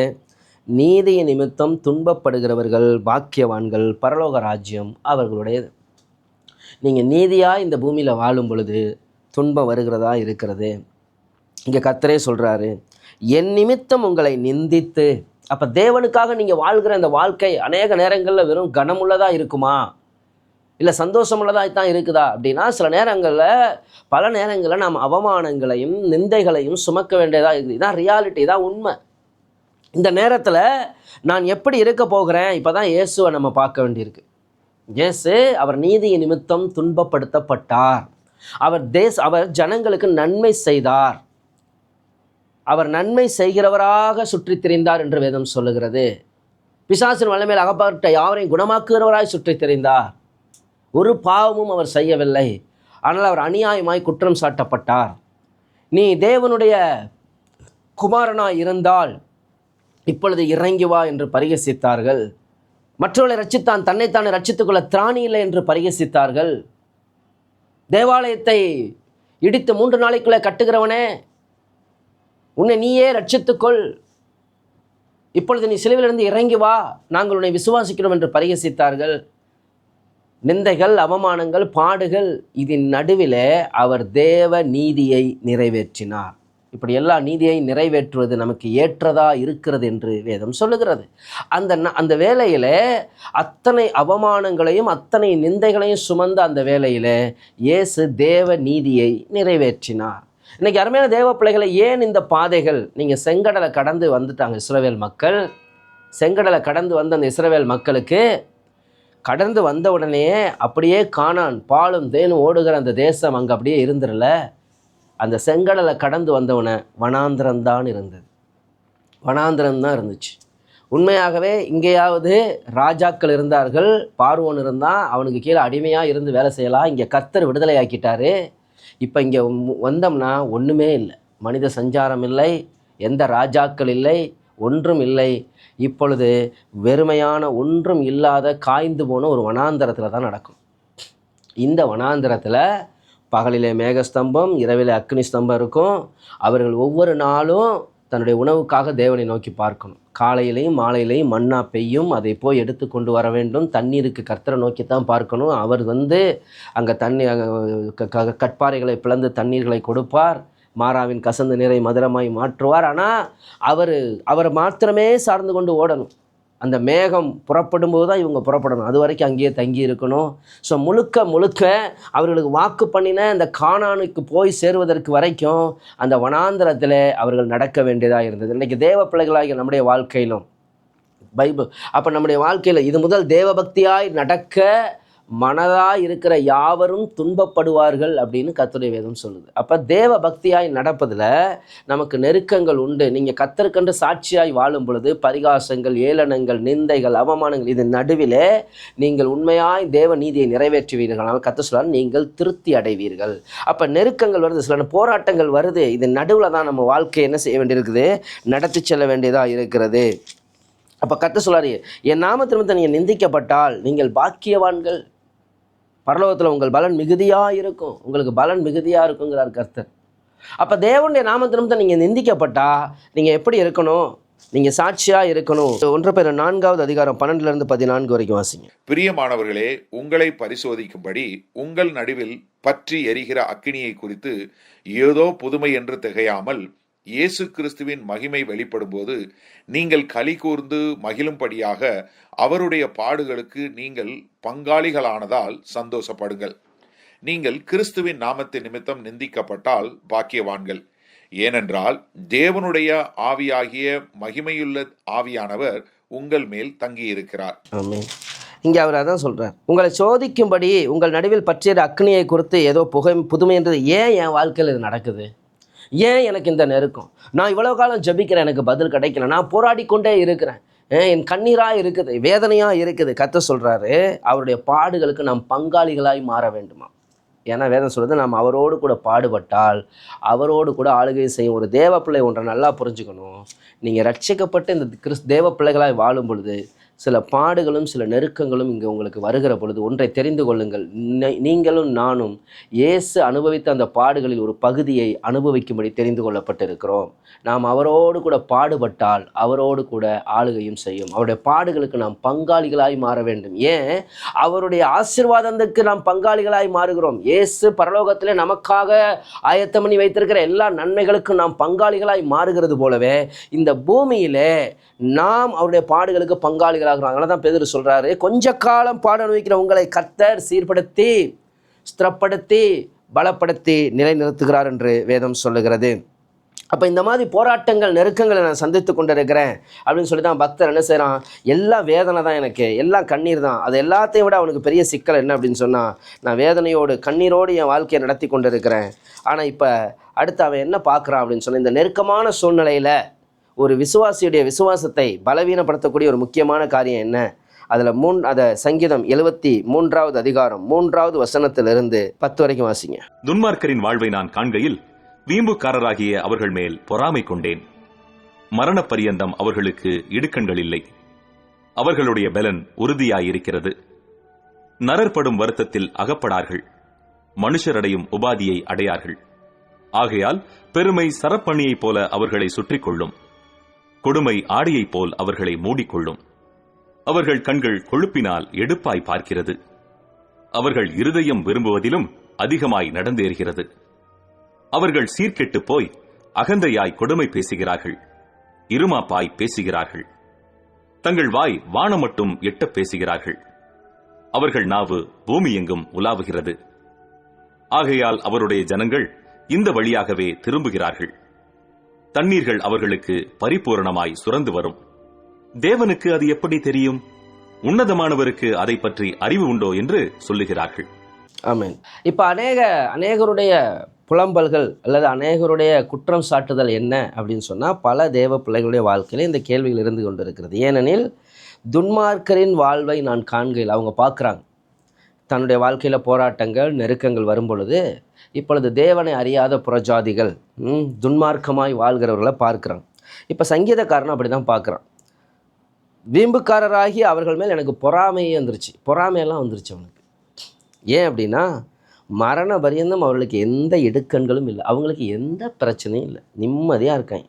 நீதியின் நிமித்தம் துன்பப்படுகிறவர்கள் பாக்கியவான்கள், பரலோக ராஜ்யம் அவர்களுடையது. நீங்கள் நீதியாக இந்த பூமியில் வாழும் பொழுது துன்பம் வருகிறதா இருக்கிறது. இங்கே கர்த்தரே சொல்கிறாரு, என் நிமித்தம் உங்களை நிந்தித்து. அப்போ தேவனுக்காக நீங்கள் வாழ்கிற இந்த வாழ்க்கை அநேக நேரங்களில் வெறும் கனமுள்ளதாக இருக்குமா, இல்லை சந்தோஷமுள்ளதாக தான் இருக்குதா அப்படின்னா, சில நேரங்களில் பல நேரங்களில் நாம் அவமானங்களையும் நிந்தைகளையும் சுமக்க வேண்டியதாக இருக்குது. இதான் ரியாலிட்டி, இதான் உண்மை. இந்த நேரத்தில் நான் எப்படி இருக்க போகிறேன்? இப்போ தான் இயேசுவை நம்ம பார்க்க வேண்டியிருக்கு. இயேசு அவர் நீதியின் நிமித்தம் துன்பப்படுத்தப்பட்டார். அவர் ஜனங்களுக்கு நன்மை செய்தார். அவர் நன்மை செய்கிறவராக சுற்றித் திரிந்தார் என்று வேதம் சொல்லுகிறது. பிசாசின் வல்லமையில் அகப்பட்ட யாவரையும் குணமாக்குகிறவராய் சுற்றித் திரிந்தார். ஒரு பாவமும் அவர் செய்யவில்லை. ஆனால் அவர் அநியாயமாய் குற்றம் சாட்டப்பட்டார். நீ தேவனுடைய குமாரனாய் இருந்தால் இப்பொழுது இறங்கி வா என்று பரிகசித்தார்கள். மற்றவர்களை ரட்சித்தான், தன்னைத்தானே ரட்சித்துக்கொள்ள திராணி இல்லை என்று பரிகசித்தார்கள். தேவாலயத்தை இடித்து 3 நாளைக்குள்ளே கட்டுகிறவனே, உன்னை நீயே ரட்சித்துக்கொள், இப்பொழுது நீ சிலுவையிலிருந்து இறங்கி வா, நாங்கள் உன்னை விசுவாசிக்கிறோம் என்று பரிகசித்தார்கள். நிந்தைகள், அவமானங்கள், பாடுகள், இதன் நடுவில் அவர் தேவ நீதியை நிறைவேற்றினார். இப்படி எல்லா நீதியை நிறைவேற்றுவது நமக்கு ஏற்றதா இருக்கிறது என்று வேதம் சொல்லுகிறது. அந்த வேளையில் அத்தனை அவமானங்களையும் அத்தனை நிந்தைகளையும் சுமந்த அந்த வேளையில் இயேசு தேவ நீதியை நிறைவேற்றினார். இன்றைக்கி அருமையான தேவ பிள்ளைகளை, ஏன் இந்த பாதைகள்? நீங்கள் செங்கடலை கடந்து வந்துட்டாங்க இஸ்ரவேல் மக்கள். செங்கடலை கடந்து வந்த அந்த இஸ்ரவேல் மக்களுக்கு கடந்து வந்த உடனே அப்படியே கானான் பாலும் தேனும் ஓடுகிற அந்த தேசம் அங்கே அப்படியே இருந்துடல. அந்த செங்கடலை கடந்து வந்தவனை வனாந்திரம்தான் இருந்தது. வனாந்திரம்தான் இருந்துச்சு. உண்மையாகவே இங்கேயாவது ராஜாக்கள் இருந்தார்கள், பார்வோன் இருந்தான், அவனுக்கு கீழே அடிமையாக இருந்து வேலை செய்யலாம். இங்கே கர்த்தர் விடுதலை ஆக்கிட்டாரு. இப்போ இங்கே வந்தோம்னா ஒன்றுமே இல்லை, மனித சஞ்சாரம் இல்லை, எந்த ராஜாக்கள் இல்லை, ஒன்றும் இல்லை. இப்பொழுது வெறுமையான ஒன்றும் இல்லாத காய்ந்து போன ஒரு வனாந்தரத்தில் தான் நடக்கும். இந்த வனாந்தரத்தில் பகலிலே மேகஸ்தம்பம், இரவிலே அக்னி ஸ்தம்பம் இருக்கும். அவர்கள் ஒவ்வொரு நாளும் தன்னுடைய உணவுக்காக தேவனை நோக்கி பார்க்கணும். காலையிலையும் மாலையிலையும் மன்னா பெய்யும், அதை போய் எடுத்து கொண்டு வர வேண்டும். தண்ணீருக்கு கர்த்தரை நோக்கி தான் பார்க்கணும். அவர் அங்கே கட்பாறைகளை பிளந்து தண்ணீர்களை கொடுப்பார். மாறாவின் கசந்த நீரை மதுரமாய் மாற்றுவார். ஆனால் அவர் மாத்திரமே சார்ந்து கொண்டு ஓடணும். அந்த மேகம் புறப்படும் போது தான் இவங்க புறப்படணும். அது வரைக்கும் அங்கேயே தங்கி இருக்கணும். ஸோ முழுக்க அவர்களுக்கு வாக்கு பண்ணின அந்த கானானுக்கு போய் சேருவதற்கு வரைக்கும் அந்த வனாந்தரத்தில் அவர்கள் நடக்க வேண்டியதாக இருந்தது. இன்றைக்கி தேவ பிள்ளைகளாகிய நம்முடைய வாழ்க்கையிலும் அப்போ நம்முடைய வாழ்க்கையில் இது முதல் தேவபக்தியாய் நடக்க மனதாய் இருக்கிற யாவரும் துன்பப்படுவார்கள் அப்படின்னு கர்த்தருடைய வேதம் சொல்லுது. அப்போ தேவ பக்தியாய் நடப்பதில் நமக்கு நெருக்கங்கள் உண்டு. நீங்கள் கர்த்தருக்கென்று சாட்சியாய் வாழும் பொழுது பரிகாசங்கள், ஏளனங்கள், நிந்தைகள், அவமானங்கள், இது நடுவிலே நீங்கள் உண்மையாய் தேவ நீதியை நிறைவேற்றுவீர்கள். ஆனால் கர்த்தர் சொல்றார், நீங்கள் திருப்தி அடைவீர்கள். அப்போ நெருக்கங்கள் வருது, சில போராட்டங்கள் வருது. இது நடுவில் தான் நம்ம வாழ்க்கையை என்ன செய்ய வேண்டியிருக்குது, நடத்தி செல்ல வேண்டியதாக இருக்கிறது. அப்போ கர்த்தர் சொல்றாரு, என் நாமத்தினிமித்தம் நீங்கள் நிந்திக்கப்பட்டால் நீங்கள் பாக்கியவான்கள், பரலோகத்தில் உங்கள் பலன் மிகுதியாக இருக்கும், உங்களுக்கு பலன் மிகுதியாக இருக்குங்கிறார் கர்த்தர். அப்போ தேவனுடைய நாமத்தினிமித்தம் நீங்கள் நிந்திக்கப்பட்டா நீங்கள் எப்படி இருக்கணும், நீங்கள் சாட்சியாக இருக்கணும். 1 பேதுரு 4வது அதிகாரம் 12 14 வரைக்கும் வாசிங்க. பிரியமானவர்களே, உங்களை பரிசோதிக்கும்படி உங்கள் நடுவில் பற்றி எரிகிற அக்கினியை குறித்து ஏதோ புதுமை என்று திகையாமல், இயேசு கிறிஸ்துவின் மகிமை வெளிப்படும்போது நீங்கள் களி கூர்ந்து மகிழும்படியாக அவருடைய பாடுகளுக்கு நீங்கள் பங்காளிகளானதால் சந்தோஷப்படுங்கள். நீங்கள் கிறிஸ்துவின் நாமத்தின் நிமித்தம் நிந்திக்கப்பட்டால் பாக்கியவான்கள். ஏனென்றால் தேவனுடைய ஆவியாகிய மகிமையுள்ள ஆவியானவர் உங்கள் மேல் தங்கியிருக்கிறார். ஆமென். இங்கே அவர் அதான் சொல்கிறார், உங்களை சோதிக்கும்படி உங்கள் நடுவில் பற்றிய அக்னியை குறித்து ஏதோ புதுமைன்றது. ஏன் என் வாழ்க்கையில் இது நடக்குது, ஏன் எனக்கு இந்த நெருக்கம், நான் இவ்வளோ காலம் ஜெபிக்கிறேன், எனக்கு பதில் கிடைக்கல, நான் போராடி கொண்டே இருக்கிறேன், என் கண்ணீராக இருக்குது, வேதனையாக இருக்குது. கர்த்தர் சொல்கிறாரு, அவருடைய பாடுகளுக்கு நாம் பங்காளிகளாய் மாற வேண்டுமா. ஏன்னா வேதம் சொல்கிறது, நாம் அவரோடு கூட பாடுபட்டால் அவரோடு கூட ஆளுகை செய்யும். ஒரு தேவ பிள்ளை ஒன்றை நல்லா புரிஞ்சுக்கணும். நீங்கள் ரட்சிக்கப்பட்டு இந்த தேவ பிள்ளைகளாய் வாழும் பொழுது சில பாடுகளும் சில நெருக்கங்களும் இங்கே உங்களுக்கு வருகிற பொழுது ஒன்றை தெரிந்து கொள்ளுங்கள், நீங்களும் நானும் இயேசு அனுபவித்த அந்த பாடுகளில் ஒரு பகுதியை அனுபவிக்கும்படி தெரிந்து கொள்ளப்பட்டிருக்கிறோம். நாம் அவரோடு கூட பாடுபட்டால் அவரோடு கூட ஆளுகையும் செய்யும். அவருடைய பாடுகளுக்கு நாம் பங்காளிகளாய் மாற வேண்டும். ஏன் அவருடைய ஆசீர்வாதத்துக்கு நாம் பங்காளிகளாய் மாறுகிறோம். இயேசு பரலோகத்திலே நமக்காக ஆயத்தம் பண்ணி வைத்திருக்கிற எல்லா நன்மைகளுக்கும் நாம் பங்காளிகளாய் மாறுகிறது போலவே இந்த பூமியிலே நாம் அவருடைய பாடுகளுக்கு பங்காளிகளாகிறோம். அதனால தான் பேதுரு சொல்றாரு, கொஞ்ச காலம் பாடு அனுபவிக்கிற உங்களை கர்த்தர் சீர்படுத்தி, ஸ்திரப்படுத்தி, பலப்படுத்தி நிலைநிறுத்துகிறார் என்று வேதம் சொல்லுகிறது. அப்போ இந்த மாதிரி போராட்டங்கள், நெருக்கங்களை நான் சந்தித்து கொண்டு இருக்கிறேன் அப்படின்னு சொல்லி தான் பக்தர் என்ன செய்கிறான், எல்லாம் வேதனை தான், எனக்கு எல்லாம் கண்ணீர் தான். அது எல்லாத்தையும் விட அவனுக்கு பெரிய சிக்கல் என்ன அப்படின்னு சொன்னால், நான் வேதனையோடு கண்ணீரோடு என் வாழ்க்கையை நடத்தி கொண்டு இருக்கிறேன். ஆனால் இப்போ அடுத்து அவன் என்ன பார்க்குறான் அப்படின்னு சொன்னால், இந்த நெருக்கமான சூழ்நிலையில் ஒரு விசுவாசியுடைய விசுவாசத்தை பலவீனப்படுத்தக்கூடிய ஒரு முக்கியமான காரியம் என்ன, அதை சங்கீதம் 73வது அதிகாரம் 3வது வசனத்திலிருந்து 10 வரைக்கும் வாசிங்க. துன்மார்க்கரின் வாழ்வை நான் காண்கையில் வீம்புக்காரராகிய அவர்கள் மேல் பொறாமை கொண்டேன். மரண பரியந்தம் அவர்களுக்கு இடுக்கண்கள் இல்லை. அவர்களுடைய பலன் உறுதியாயிருக்கிறது. நரற்படும் வருத்தத்தில் அகப்படார்கள். மனுஷரடையும் உபாதியை அடையார்கள். ஆகையால் பெருமை சரப்பணியைப் போல அவர்களை சுற்றிக் கொள்ளும். கொடுமை ஆடியைப் போல் அவர்களை மூடிக்கொள்ளும். அவர்கள் கண்கள் கொழுப்பினால் எடுப்பாய் பார்க்கிறது. அவர்கள் இருதயம் விரும்புவதிலும் அதிகமாய் நடந்தேறுகிறது. அவர்கள் சீர்கெட்டு போய் அகந்தையாய் கொடுமை பேசுகிறார்கள். இருமாப்பாய் பேசுகிறார்கள். தங்கள் வாய் வானம் மட்டும் எட்ட பேசுகிறார்கள். அவர்கள் நாவு பூமி எங்கும் உலாவுகிறது. ஆகையால் அவருடைய ஜனங்கள் இந்த வழியாகவே திரும்புகிறார்கள். தண்ணீர்கள் அவர்களுக்கு பரிபூரணமாய் சுரந்து வரும். தேவனுக்கு அது எப்படி தெரியும்? உன்னதமானவருக்கு அதை பற்றி அறிவு உண்டோ என்று சொல்லுகிறார்கள். ஆமென். இப்போ அநேகருடைய புலம்பல்கள் அல்லது அநேகருடைய குற்றம் சாட்டுதல் என்ன அப்படின்னு சொன்னால், பல தேவ பிள்ளைகளுடைய வாழ்க்கையில் இந்த கேள்விகள் இருந்து கொண்டு இருக்கிறது. ஏனெனில் துன்மார்க்கரின் வாழ்வை நான் காண்கையில், அவங்க பார்க்குறாங்க தன்னுடைய வாழ்க்கையில் போராட்டங்கள், நெருக்கங்கள் வரும் பொழுது இப்பொழுது தேவனை அறியாத புறஜாதிகள் துன்மார்க்கமாய் வாழ்கிறவர்களை பார்க்குறாங்க. இப்போ சங்கீதக்காரன் அப்படி தான் பார்க்குறான். வீம்புக்காரராகி அவர்கள் மேல் எனக்கு பொறாமையே வந்துருச்சு, பொறாமையெல்லாம் வந்துருச்சு அவனுக்கு. ஏன் அப்படின்னா, மரண பரியந்தம் அவர்களுக்கு எந்த இடுக்கண்களும் இல்லை, அவங்களுக்கு எந்த பிரச்சனையும் இல்லை, நிம்மதியாக இருக்காங்க.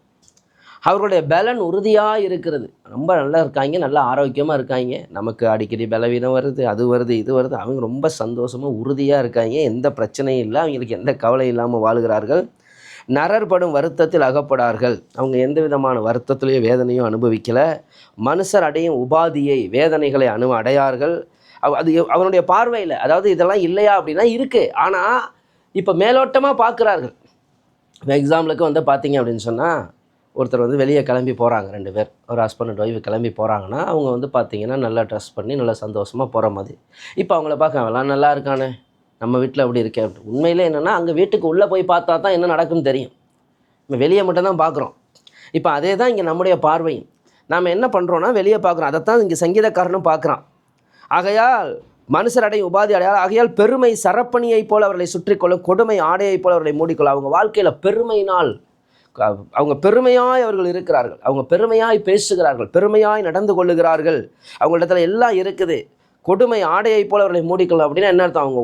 அவர்களுடைய பலன் உறுதியாக இருக்கிறது, ரொம்ப நல்லா இருக்காங்க, நல்லா ஆரோக்கியமாக இருக்காங்க. நமக்கு அடிக்கடி பலவீனம் வருது, அது வருது, இது வருது, அவங்க ரொம்ப சந்தோஷமாக உறுதியாக இருக்காங்க, எந்த பிரச்சனையும் இல்லை, அவங்களுக்கு எந்த கவலை இல்லாமல் வாழுகிறார்கள். நரற்படும் வருத்தத்தில் அகப்படார்கள், அவங்க எந்த விதமான வருத்தத்திலையும் வேதனையும் அனுபவிக்கலை. மனுஷர் அடையும் உபாதியை, வேதனைகளை அடையார்கள். அது அவனுடைய பார்வையில், அதாவது இதெல்லாம் இல்லையா அப்படின்னா இருக்குது, ஆனால் இப்போ மேலோட்டமாக பார்க்குறார்கள். இப்போ எக்ஸாம்பிளுக்கு வந்து பார்த்தீங்க அப்படின்னு சொன்னால், ஒருத்தர் வந்து வெளியே கிளம்பி போகிறாங்க, 2 பேர், ஒரு ஹஸ்பண்ட் அண்ட் ஒய்ஃப் கிளம்பி போகிறாங்கன்னா அவங்க வந்து பார்த்திங்கன்னா நல்லா ட்ரெஸ் பண்ணி நல்லா சந்தோஷமாக போகிற மாதிரி. இப்போ அவங்கள பார்க்க அவெல்லாம் நல்லா இருக்கானே, நம்ம வீட்டில் அப்படி இருக்கே அப்படி. உண்மையிலே என்னென்னா அங்கே வீட்டுக்கு உள்ளே போய் பார்த்தா தான் என்ன நடக்குன்னு தெரியும். நம்ம வெளியே மட்டும்தான் பார்க்குறோம். இப்போ அதே தான் இங்கே நம்முடைய பார்வையும். நாம் என்ன பண்ணுறோன்னா வெளியே பார்க்குறோம், அதைத்தான் இங்கே சங்கீதக்காரனும் பார்க்குறான். ஆகையால் மனுஷர் அடையும் உபாதி அடையாளம், ஆகையால் பெருமை சரப்பணியைப் போல் அவர்களை சுற்றிக்கொள்ளும், கொடுமை ஆடையைப் போல் அவர்களை மூடிக்கொள்ளும். அவங்க வாழ்க்கையில் பெருமையினால் அவங்க பெருமையாய் அவர்கள் இருக்கிறார்கள், அவங்க பெருமையாய் பேசுகிறார்கள், பெருமையாய் நடந்து கொள்ளுகிறார்கள், அவங்களிடத்துல எல்லாம் இருக்குது. கொடுமை ஆடையைப் போல் அவர்களை மூடிக்கொள்ளும் அப்படின்னா என்ன அர்த்தம்?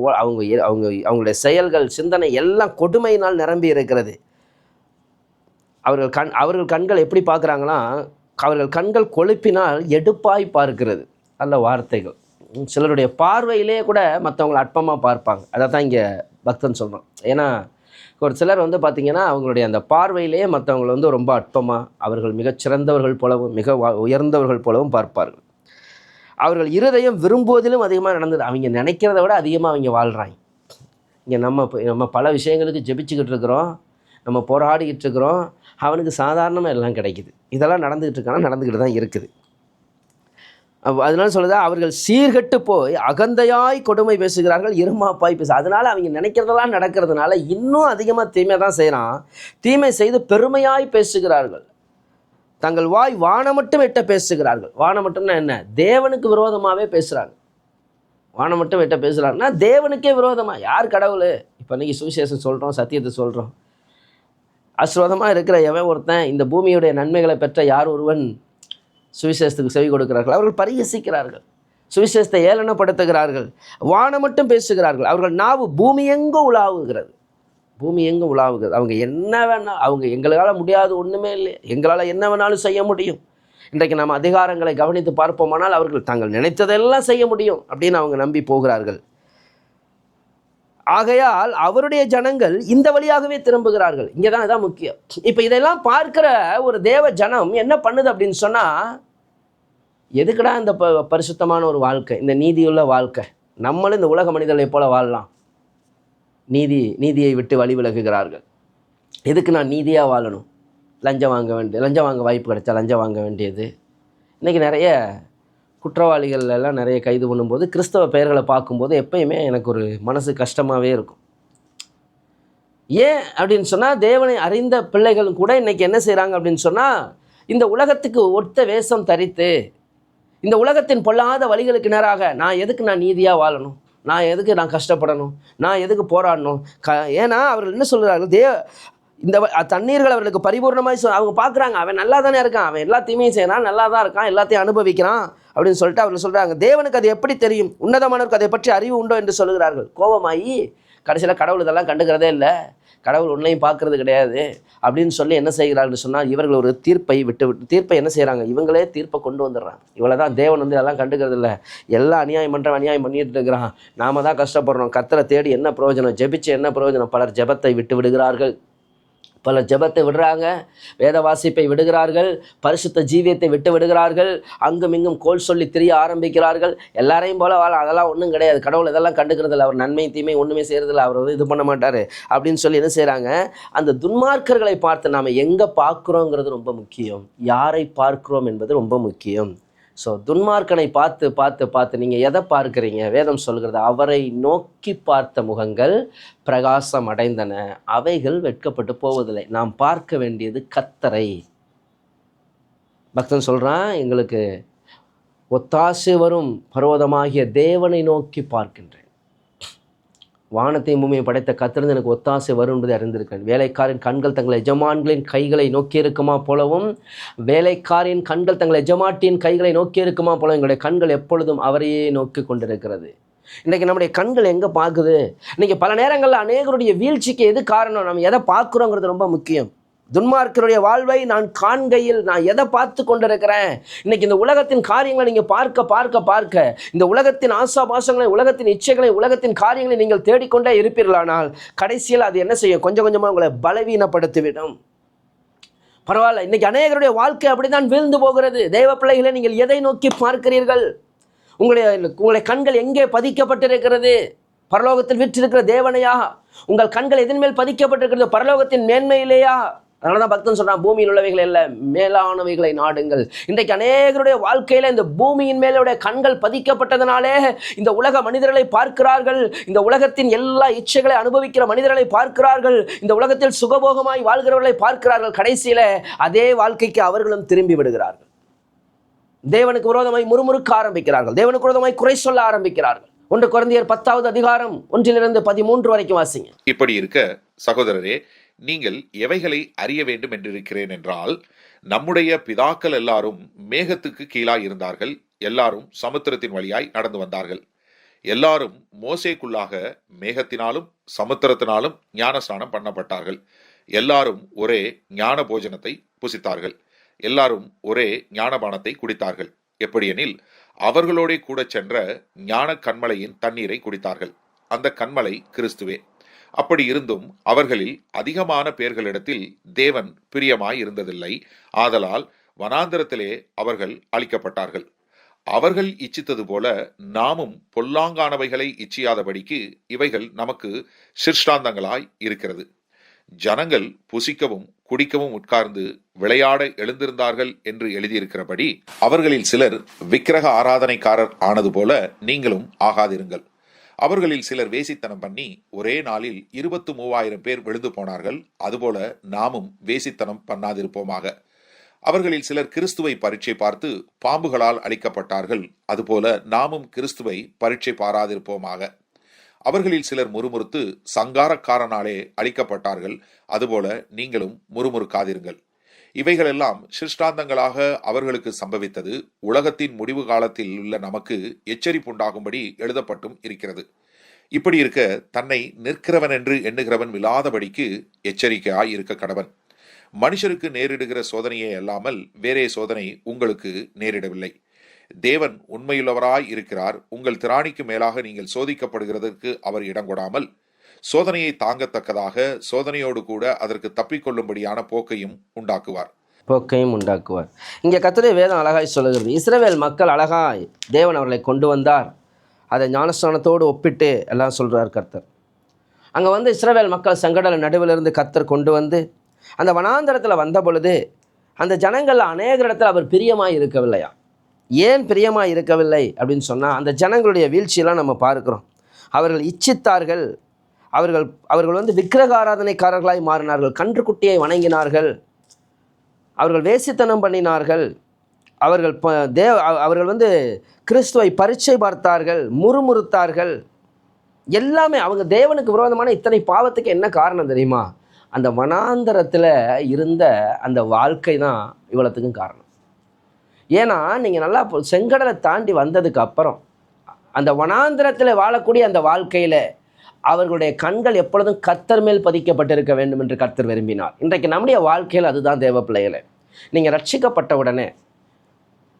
அவங்களுடைய செயல்கள் சிந்தனை எல்லாம் கொடுமையினால் நிரம்பி இருக்கிறது. அவர்கள் கண்கள் எப்படி பார்க்குறாங்கன்னா, அவர்கள் கண்கள் கொழுப்பினால் எடுப்பாய் பார்க்கிறது. நல்ல வார்த்தைகள். சிலருடைய பார்வையிலே கூட மற்றவங்களை அற்பமாக பார்ப்பாங்க. அதை தான் இங்கே பக்தன் சொல்கிறோம். ஏன்னா ஒரு சிலர் வந்து பார்த்திங்கன்னா அவங்களுடைய அந்த பார்வையிலேயே மற்றவங்களை வந்து ரொம்ப அற்பமாக, அவர்கள் மிகச்சிறந்தவர்கள் போலவும் மிக உயர்ந்தவர்கள் போலவும் பார்ப்பார்கள். அவர்கள் இருதயம் விரும்புவதிலும் அதிகமாக நடந்தது. அவங்க நினைக்கிறத விட அதிகமாக அவங்க வாழ்கிறாங்க. இங்கே நம்ம பல விஷயங்களுக்கு ஜெபிச்சுக்கிட்டு இருக்கிறோம், நம்ம போராடிக்கிட்டு இருக்கிறோம், அவனுக்கு சாதாரணமாக எல்லாம் கிடைக்குது. இதெல்லாம் நடந்துக்கிட்டு தான் இருக்குது. அதனால சொல்லுதா, அவர்கள் சீர்கெட்டு போய் அகந்தையாய் கொடுமை பேசுகிறார்கள், இருமாப்பாய் அதனால் அவங்க நினைக்கிறதெல்லாம் நடக்கிறதுனால இன்னும் அதிகமாக தீமை தான் செய்கிறான். தீமை செய்து பெருமையாய் பேசுகிறார்கள், தங்கள் வாய் வானமட்டும் எட்ட பேசுகிறார்கள். வானமட்டும்னா என்ன? தேவனுக்கு விரோதமாகவே பேசுகிறாங்க. வானமட்டும் எட்ட பேசுகிறாங்கன்னா தேவனுக்கே விரோதமாக. யார் கடவுள்? இப்போ இன்றைக்கி சுவிசேஷம் சொல்கிறோம், சத்தியத்தை சொல்கிறோம். அஸ்ரோதமாக இருக்கிற எவன் ஒருத்தன் இந்த பூமியுடைய நன்மைகளை பெற்ற யார் ஒருவன் சுவிசேஷத்துக்கு செவி கொடுக்கிறார்கள். அவர்கள் பரிகசிக்கிறார்கள், சுவிசேஷத்தை ஏளனப்படுத்துகிறார்கள், வானம் மட்டும் பேசுகிறார்கள். அவர்கள் நாவு பூமி எங்கும் உலாவுகிறது. அவங்க என்ன வேணால், அவங்க எங்களால் முடியாது ஒன்றுமே இல்லை, எங்களால் என்ன வேணாலும் செய்ய முடியும். இன்றைக்கு நம்ம அதிகாரங்களை கவனித்து பார்ப்போமானால் அவர்கள் தாங்கள் நினைத்ததெல்லாம் செய்ய முடியும் அப்படின்னு அவங்க நம்பி போகிறார்கள். ஆகையால் அவருடைய ஜனங்கள் இந்த வழியாகவே திரும்புகிறார்கள். இங்கே தான் இதான் முக்கியம். இப்போ இதெல்லாம் பார்க்கிற ஒரு தேவ ஜனம் என்ன பண்ணுது அப்படின்னு சொன்னால், எதுக்குடா இந்த பரிசுத்தமான ஒரு வாழ்க்கை, இந்த நீதியுள்ள வாழ்க்கை, நம்மளும் இந்த உலக மனிதர்களை போல வாழலாம், நீதியை விட்டு வழி விலகுகிறார்கள். எதுக்கு நான் நீதியாக வாழணும்? லஞ்சம் வாங்க வாய்ப்பு கிடைச்சா லஞ்சம் வாங்க வேண்டியது. இன்றைக்கி நிறைய குற்றவாளிகள் எல்லாம் நிறைய கைது பண்ணும்போது கிறிஸ்தவ பெயர்களை பார்க்கும்போது எப்பயுமே எனக்கு ஒரு மனசு கஷ்டமாகவே இருக்கும். ஏன் அப்படின்னு சொன்னால், தேவனை அறிந்த பிள்ளைகள் கூட இன்றைக்கி என்ன செய்கிறாங்க அப்படின்னு சொன்னால், இந்த உலகத்துக்கு ஒத்த வேஷம் தரித்து இந்த உலகத்தின் பொல்லாத வழிகளுக்கு நேராக நான் நீதியாக வாழணும், நான் கஷ்டப்படணும், நான் எதுக்கு போராடணும்? ஏன்னா அவர்கள் என்ன சொல்கிறார்கள், இந்த தண்ணீர்கள் அவர்களுக்கு பரிபூர்ணமாய் அவங்க பார்க்குறாங்க, அவன் நல்லா தானே இருக்கான், அவன் எல்லா தீமையும் செய்யறான், நல்லா தான் இருக்கான், எல்லாத்தையும் அனுபவிக்கிறான் அப்படின்னு சொல்லிட்டு அவர்கள் சொல்கிறாங்க. தேவனுக்கு அது எப்படி தெரியும்? உன்னதமானவருக்கு அதை பற்றி அறிவு உண்டோ என்று சொல்லுகிறார்கள். கோபமாகி கடைசியில் கடவுள் இதெல்லாம் கண்டுக்கிறதே இல்லை, கடவுள் உன்னையும் பார்க்கறது கிடையாது அப்படின்னு சொல்லி என்ன செய்கிறார்கள் சொன்னால், இவர்கள் ஒரு தீர்ப்பை என்ன செய்கிறாங்க, இவங்களே தீர்ப்பை கொண்டு வந்துடுறாங்க. இவ்வளோ தான், தேவன் வந்து இதெல்லாம் கண்டுக்கிறது இல்லை, எல்லாம் அநியாயம் பண்ணிட்டு இருக்கிறான், நாம தான் கஷ்டப்படுறோம், கர்த்தரை தேடி என்ன பிரயோஜனம், ஜெபிச்சு என்ன பிரயோஜனம்? பலர் ஜெபத்தை விட்டு விடுகிறார்கள், பலர் ஜெபத்தை விடுறாங்க, வேத வாசிப்பை விடுகிறார்கள், பரிசுத்த ஜீவியத்தை விட்டு விடுகிறார்கள், அங்கும் இங்கும் கோல் சொல்லி திரிய ஆரம்பிக்கிறார்கள். எல்லாரையும் போல வாழ அதெல்லாம் ஒன்றும் கிடையாது, கடவுள் இதெல்லாம் கண்டுக்கிறதில்ல, அவர் நன்மை தீமை ஒன்றுமே செய்கிறதில்ல, அவர் வந்து இது பண்ண மாட்டார் அப்படின்னு சொல்லி என்ன செய்கிறாங்க. அந்த துன்மார்க்கர்களை பார்த்து நாம் எங்கே பார்க்குறோங்கிறது ரொம்ப முக்கியம், யாரை பார்க்குறோம் என்பது ரொம்ப முக்கியம். ஸோ துன்மார்க்கனை பார்த்து நீங்கள் எதை பார்க்குறீங்க? வேதம் சொல்கிறது, அவரை நோக்கி பார்த்த முகங்கள் பிரகாசம் அடைந்தன, அவைகள் வெட்கப்பட்டு போவதில்லை. நாம் பார்க்க வேண்டியது கர்த்தரை. பக்தன் சொல்கிறான், எங்களுக்கு ஒத்தாசை வரும் பர்வதமாகிய தேவனை நோக்கி பார்க்கின்றேன். வானத்தையும் பூமியை படைத்த கர்த்தரிலிருந்து எனக்கு ஒத்தாசை வரும் என்பதை அறிந்திருக்கிறேன். வேலைக்காரின் கண்கள் தங்கள் எஜமான்களின் கைகளை நோக்கி இருக்குமா போலவும், வேலைக்காரின் கண்கள் தங்கள் எஜமாட்டியின் கைகளை நோக்கி இருக்குமா போலவும் எங்களுடைய கண்கள் எப்பொழுதும் அவரையே நோக்கி கொண்டிருக்கிறது. இன்றைக்கி நம்முடைய கண்கள் எங்கே பார்க்குது? இன்றைக்கி பல நேரங்களில் அநேகருடைய வீழ்ச்சிக்கு எது காரணம்? நம்ம எதை பார்க்குறோங்கிறது ரொம்ப முக்கியம். துன்மார்க்கருடைய வாழ்வை நான் காண்கையில் நான் எதை பார்த்து கொண்டிருக்கிறேன்? இன்னைக்கு இந்த உலகத்தின் காரியங்களை நீங்கள் பார்க்க இந்த உலகத்தின் ஆசாபாசங்களை, உலகத்தின் இச்சைகளை, உலகத்தின் காரியங்களை நீங்கள் தேடிக்கொண்டே இருப்பீர்களானால் கடைசியில் அது என்ன செய்யும்? கொஞ்சம் கொஞ்சமாக உங்களை பலவீனப்படுத்திவிடும். பரவாயில்ல, இன்னைக்கு அநேகருடைய வாழ்க்கை அப்படிதான் வீழ்ந்து போகிறது. தேவ பிள்ளைகளை, நீங்கள் எதை நோக்கி பார்க்கிறீர்கள்? உங்களுடைய கண்கள் எங்கே பதிக்கப்பட்டிருக்கிறது? பரலோகத்தில் விற்றிருக்கிற தேவனையா? உங்கள் கண்கள் எதன் மேல் பதிக்கப்பட்டிருக்கிறது? பரலோகத்தின் மேன்மையிலேயா? அதனால தான் பக்தன் சொல்றான், பூமியில் உள்ளவைகள் அல்ல மேலானவைகளை நாடுங்கள். இன்றைக்கு அநேகருடைய வாழ்க்கையில இந்த பூமியின் மேலுடைய கண்கள் பதிக்கப்பட்டதனாலே இந்த உலக மனிதர்களை பார்க்கிறார்கள், இந்த உலகத்தின் எல்லா இச்சைகளை அனுபவிக்கிற மனிதர்களை பார்க்கிறார்கள், இந்த உலகத்தில் சுகபோகமாய் வாழ்கிறவர்களை பார்க்கிறார்கள். கடைசியில அதே வாழ்க்கைக்கு அவர்களும் திரும்பி விடுகிறார்கள். தேவனுக்கு விரோதமாய் முறுமுறுக்க ஆரம்பிக்கிறார்கள், தேவனுக்கு விரோதமாய் குறை சொல்ல ஆரம்பிக்கிறார்கள். 1 கொரிந்தியர் 10வது அதிகாரம் 1-13 வரைக்கும் வாசிங்க. இப்படி இருக்க சகோதரரே, நீங்கள் எவைகளை அறிய வேண்டும் என்றிருக்கிறேன் என்றால், நம்முடைய பிதாக்கள் எல்லாரும் மேகத்துக்கு கீழாய் இருந்தார்கள், எல்லாரும் சமுத்திரத்தின் வழியாய் நடந்து வந்தார்கள், எல்லாரும் மோசேக்குள்ளாக மேகத்தினாலும் சமுத்திரத்தினாலும் ஞானஸ்நானம் பண்ணப்பட்டார்கள், எல்லாரும் ஒரே ஞான போஜனத்தை புசித்தார்கள், எல்லாரும் ஒரே ஞானபானத்தை குடித்தார்கள். எப்படியெனில் அவர்களோட கூட சென்ற ஞான கண்மலையின் தண்ணீரை குடித்தார்கள். அந்த கண்மலை கிறிஸ்துவே. அப்படி இருந்தும் அவர்களில் அதிகமான பேர்களிடத்தில் தேவன் பிரியமாய் இருந்ததில்லை. ஆதலால் வனாந்தரத்திலே அவர்கள் அழிக்கப்பட்டார்கள். அவர்கள் இச்சித்தது போல நாமும் பொல்லாங்கானவைகளை இச்சியாதபடிக்கு இவைகள் நமக்கு சிற்றாந்தங்களாய் இருக்கிறது. ஜனங்கள் புசிக்கவும் குடிக்கவும் உட்கார்ந்து விளையாட எழுந்திருந்தார்கள் என்று எழுதியிருக்கிறபடி அவர்களில் சிலர் விக்கிரக ஆராதனைக்காரர் ஆனது போல நீங்களும் ஆகாதிருங்கள். அவர்களில் சிலர் வேசித்தனம் பண்ணி ஒரே நாளில் 23,000 பேர் விழுந்து போனார்கள். அதுபோல நாமும் வேசித்தனம் பண்ணாதிருப்போமாக. அவர்களில் சிலர் கிறிஸ்துவை பரீட்சை பார்த்து பாம்புகளால் அழிக்கப்பட்டார்கள். அதுபோல நாமும் கிறிஸ்துவை பரீட்சை பாராதிருப்போமாக. அவர்களில் சிலர் முறுமுறுத்து சங்காரக்காரனாலே அழிக்கப்பட்டார்கள். அதுபோல நீங்களும் முறுமுறுக்காதிருங்கள். இவைகளெல்லாம் சிருஷ்டாந்தங்களாக அவர்களுக்கு சம்பவித்தது உலகத்தின் முடிவு காலத்தில் உள்ள நமக்கு எச்சரிப்புண்டாகும்படி எழுதப்பட்டும் இருக்கிறது. இப்படி இருக்க தன்னை நிற்கிறவன் என்று எண்ணுகிறவன் விழாதபடிக்கு எச்சரிக்கையாய் இருக்க கடவன். மனுஷருக்கு நேரிடுகிற சோதனையே அல்லாமல் வேறே சோதனை உங்களுக்கு நேரிடவில்லை. தேவன் உண்மையுள்ளவராய் இருக்கிறார். உங்கள் திராணிக்கு மேலாக நீங்கள் சோதிக்கப்படுகிறதற்கு அவர் இடம் கொடாமல் சோதனையை தாங்கத்தக்கதாக சோதனையோடு கூட அதற்கு தப்பிக்கொள்ளும்படியான போக்கையும் உண்டாக்குவார். இங்கே கர்த்தருடைய வேதம் அழகாய் சொல்லுகிறது. இஸ்ரவேல் மக்கள் அழகாய் தேவன் அவர்களை கொண்டு வந்தார். அதை ஞானஸ்நானத்தோடு ஒப்பிட்டு எல்லாம் சொல்றார் கர்த்தர். அங்கே இஸ்ரவேல் மக்கள் செங்கடல் நடுவிலிருந்து கர்த்தர் கொண்டு வந்து அந்த வனாந்தரத்தில் வந்த பொழுது அந்த ஜனங்கள் அநேக இடத்துல அவர் பிரியமாய் இருக்கவில்லையா. ஏன் பிரியமாக இருக்கவில்லை அப்படின்னு சொன்னால், அந்த ஜனங்களுடைய வீழ்ச்சியெல்லாம் நம்ம பார்க்குறோம். அவர்கள் இச்சித்தார்கள், அவர்கள் விக்கிரக ஆராதனைக்காரர்களாய் மாறினார்கள், கன்றுக்குட்டியை வணங்கினார்கள், அவர்கள் வேசித்தனம் பண்ணினார்கள், அவர்கள் கிறிஸ்துவை பரீட்சை பார்த்தார்கள், முறுமுறுத்தார்கள். எல்லாமே அவங்க தேவனுக்கு விரோதமான இத்தனை பாவத்துக்கு என்ன காரணம் தெரியுமா? அந்த வனாந்தரத்தில் இருந்த அந்த வாழ்க்கை தான் இவ்வளோத்துக்கும் காரணம். ஏன்னா நீங்கள் நல்லா செங்கடலை தாண்டி வந்ததுக்கு அப்புறம் அந்த வனாந்திரத்தில் வாழக்கூடிய அந்த வாழ்க்கையில் அவர்களுடைய கண்கள் எப்பொழுதும் கர்த்தர் மேல் பதிக்கப்பட்டிருக்க வேண்டும் என்று கர்த்தர் விரும்பினார். இன்றைக்கு நம்முடைய வாழ்க்கையில் அதுதான் தேவ பிள்ளைகளே. நீங்கள் ரட்சிக்கப்பட்ட உடனே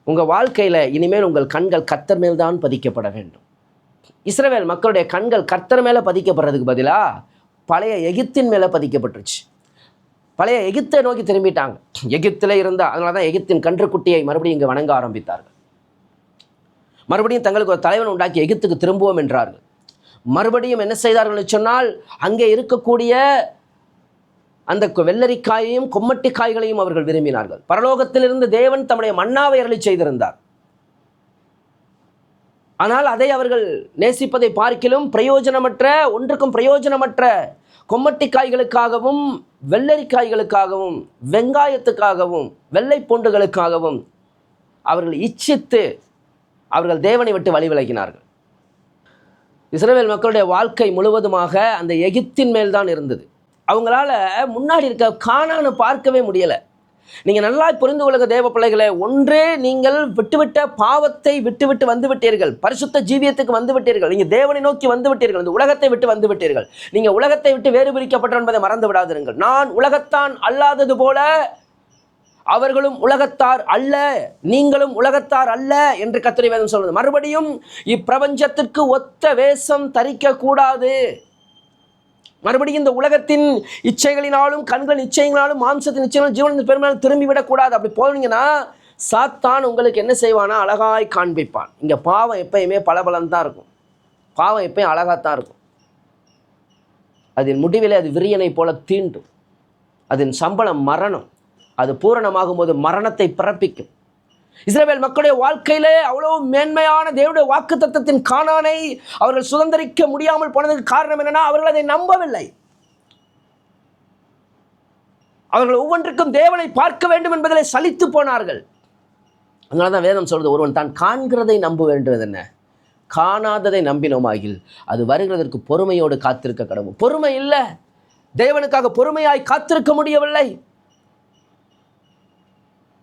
உங்கள் வாழ்க்கையில் இனிமேல் உங்கள் கண்கள் கர்த்தர் மேல் தான் பதிக்கப்பட வேண்டும். இஸ்ரவேல் மக்களுடைய கண்கள் கர்த்தர் மேலே பதிக்கப்படுறதுக்கு பதிலாக பழைய எகிப்தின் மேலே பதிக்கப்பட்டுருச்சு. பழைய எகிப்தை நோக்கி திரும்பிட்டாங்க. எகிப்தில் இருந்தால் அதனால தான் எகிப்தின் கன்றுக்குட்டியை மறுபடியும் இங்கே வணங்க ஆரம்பித்தார்கள். மறுபடியும் தங்களுக்கு ஒரு தலைவன் உண்டாக்கி எகிப்துக்கு திரும்புவோம் என்றார்கள். மறுபடியும் என்ன செய்தார்கள் சொன்னால், அங்கே இருக்கக்கூடிய அந்த வெள்ளரிக்காயையும் கொம்மட்டிக்காய்களையும் அவர்கள் விரும்பினார்கள். பரலோகத்திலிருந்து தேவன் தம்முடைய மன்னாவை அருளி செய்திருந்தார். ஆனால் அதை அவர்கள் நேசிப்பதை பார்க்கிலும் பிரயோஜனமற்ற, ஒன்றுக்கும் பிரயோஜனமற்ற கொம்மட்டிக்காய்களுக்காகவும் வெள்ளரிக்காய்களுக்காகவும் வெங்காயத்துக்காகவும் வெள்ளை பூண்டுகளுக்காகவும் அவர்கள் இச்சித்து அவர்கள் தேவனை விட்டு வழி விலகினார்கள். இஸ்ரவேல் மக்களுடைய வாழ்க்கை முழுவதுமாக அந்த எகிப்தின் மேல் தான் இருந்தது. அவங்களால முன்னாடி இருக்க கானானை பார்க்கவே முடியலை. நீங்கள் நல்லா புரிந்து கொள்ளுங்க தேவ பிள்ளைகளே. ஒன்றே நீங்கள் விட்டுவிட்ட பாவத்தை விட்டுவிட்டு வந்து விட்டீர்கள், பரிசுத்த ஜீவியத்துக்கு வந்து விட்டீர்கள், நீங்கள் தேவனை நோக்கி வந்து விட்டீர்கள், இந்த உலகத்தை விட்டு வந்து விட்டீர்கள். நீங்கள் உலகத்தை விட்டு வேறு பிரிக்கப்பட்ட என்பதை மறந்து விடாதிருங்கள். நான் உலகத்தான் அல்லாதது போல அவர்களும் உலகத்தார் அல்ல, நீங்களும் உலகத்தார் அல்ல என்று கர்த்தருடைய வேதம் சொல்வது. மறுபடியும் இப்பிரபஞ்சத்திற்கு ஒத்த வேஷம் தரிக்க கூடாது. மறுபடியும் இந்த உலகத்தின் இச்சைகளினாலும் கண்கள் இச்சைகளினாலும் மாம்சத்தின் இச்சைகளும் ஜீவனின் பெருமையாலும் திரும்பிவிடக்கூடாது. அப்படி போனீங்கன்னா சாத்தான் உங்களுக்கு என்ன செய்வானா, அழகாய் காண்பிப்பான். இங்கே பாவம் எப்பயுமே பலபலன் தான் இருக்கும், பாவம் எப்பயும் அழகாத்தான் இருக்கும். அதன் முடிவிலே அது விரியனை போல தீண்டும். அதன் சம்பளம் மரணம். அது பூரணமாகும் போது மரணத்தை பிறப்பிக்கும். இஸ்ரவேல் மக்களுடைய வாழ்க்கையிலே அவ்வளவு மேன்மையான தேவனுடைய வாக்குத்தத்தத்தின் கானானை அவர்கள் சுதந்திரிக்க முடியாமல் போனதுக்கு காரணம் என்னன்னா, அவர்கள் அதை நம்பவில்லை. அவர்கள் ஒவ்வொன்றுக்கும் தேவனை பார்க்க வேண்டும் என்பதிலே சலித்து போனார்கள். அதனால தான் வேதம் சொல்றது, ஒருவன் தான் காண்கிறதை நம்ப வேண்டும், என்ன காணாததை நம்பினோமாகில் அது வருகிறதற்கு பொறுமையோடு காத்திருக்க கடவுள். பொறுமை இல்லை, தேவனுக்காக பொறுமையாய் காத்திருக்க முடியவில்லை.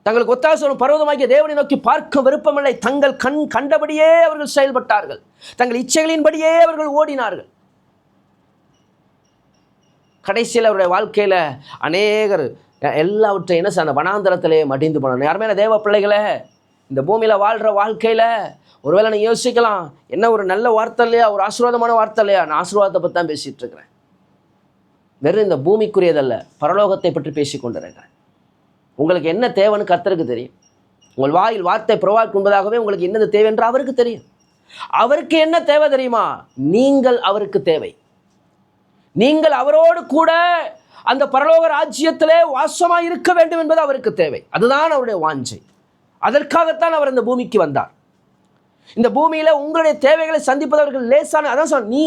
தங்களுக்கு ஒத்தாசை பர்வதமாகிய தேவனை நோக்கி பார்க்க விருப்பமில்லை. தங்கள் கண்டபடியே அவர்கள் செயல்பட்டார்கள். தங்கள் இச்சைகளின்படியே அவர்கள் ஓடினார்கள். கடைசியில் அவருடைய வாழ்க்கையில் அநேகர் எல்லாவற்றையும் என்ன அந்த வனாந்தரத்திலே மடிந்து போனாங்க. யாருமே தேவ பிள்ளைகளை இந்த பூமியில் வாழ்கிற வாழ்க்கையில் ஒருவேளை நான் யோசிக்கலாம், என்ன ஒரு நல்ல வார்த்தை இல்லையா, ஒரு ஆசீர்வாதமான வார்த்தை இல்லையா? நான் ஆசீர்வாதத்தை பற்றி தான் பேசிகிட்டு இருக்கிறேன். வெறும் இந்த பூமிக்குரியதல்ல, பரலோகத்தை பற்றி பேசி கொண்டிருக்கிறேன். உங்களுக்கு என்ன தேவைன்னு கர்த்தருக்கு தெரியும். உங்கள் வாயில் வார்த்தை பிரவாகம் என்பதாகவே உங்களுக்கு என்னது தேவை என்று அவருக்கு தெரியும். அவருக்கு என்ன தேவை தெரியுமா? நீங்கள் அவருக்கு தேவை. நீங்கள் அவரோடு கூட அந்த பரலோக ராஜ்யத்திலே வாசமாக இருக்க வேண்டும் என்பது அவருக்கு தேவை. அதுதான் அவருடைய வாஞ்சை. அதற்காகத்தான் அவர் இந்த பூமிக்கு வந்தார். இந்த பூமியில உங்களுடைய தேவைகளை சந்திப்பதவர்கள் லேசான, அதான் சொன்ன,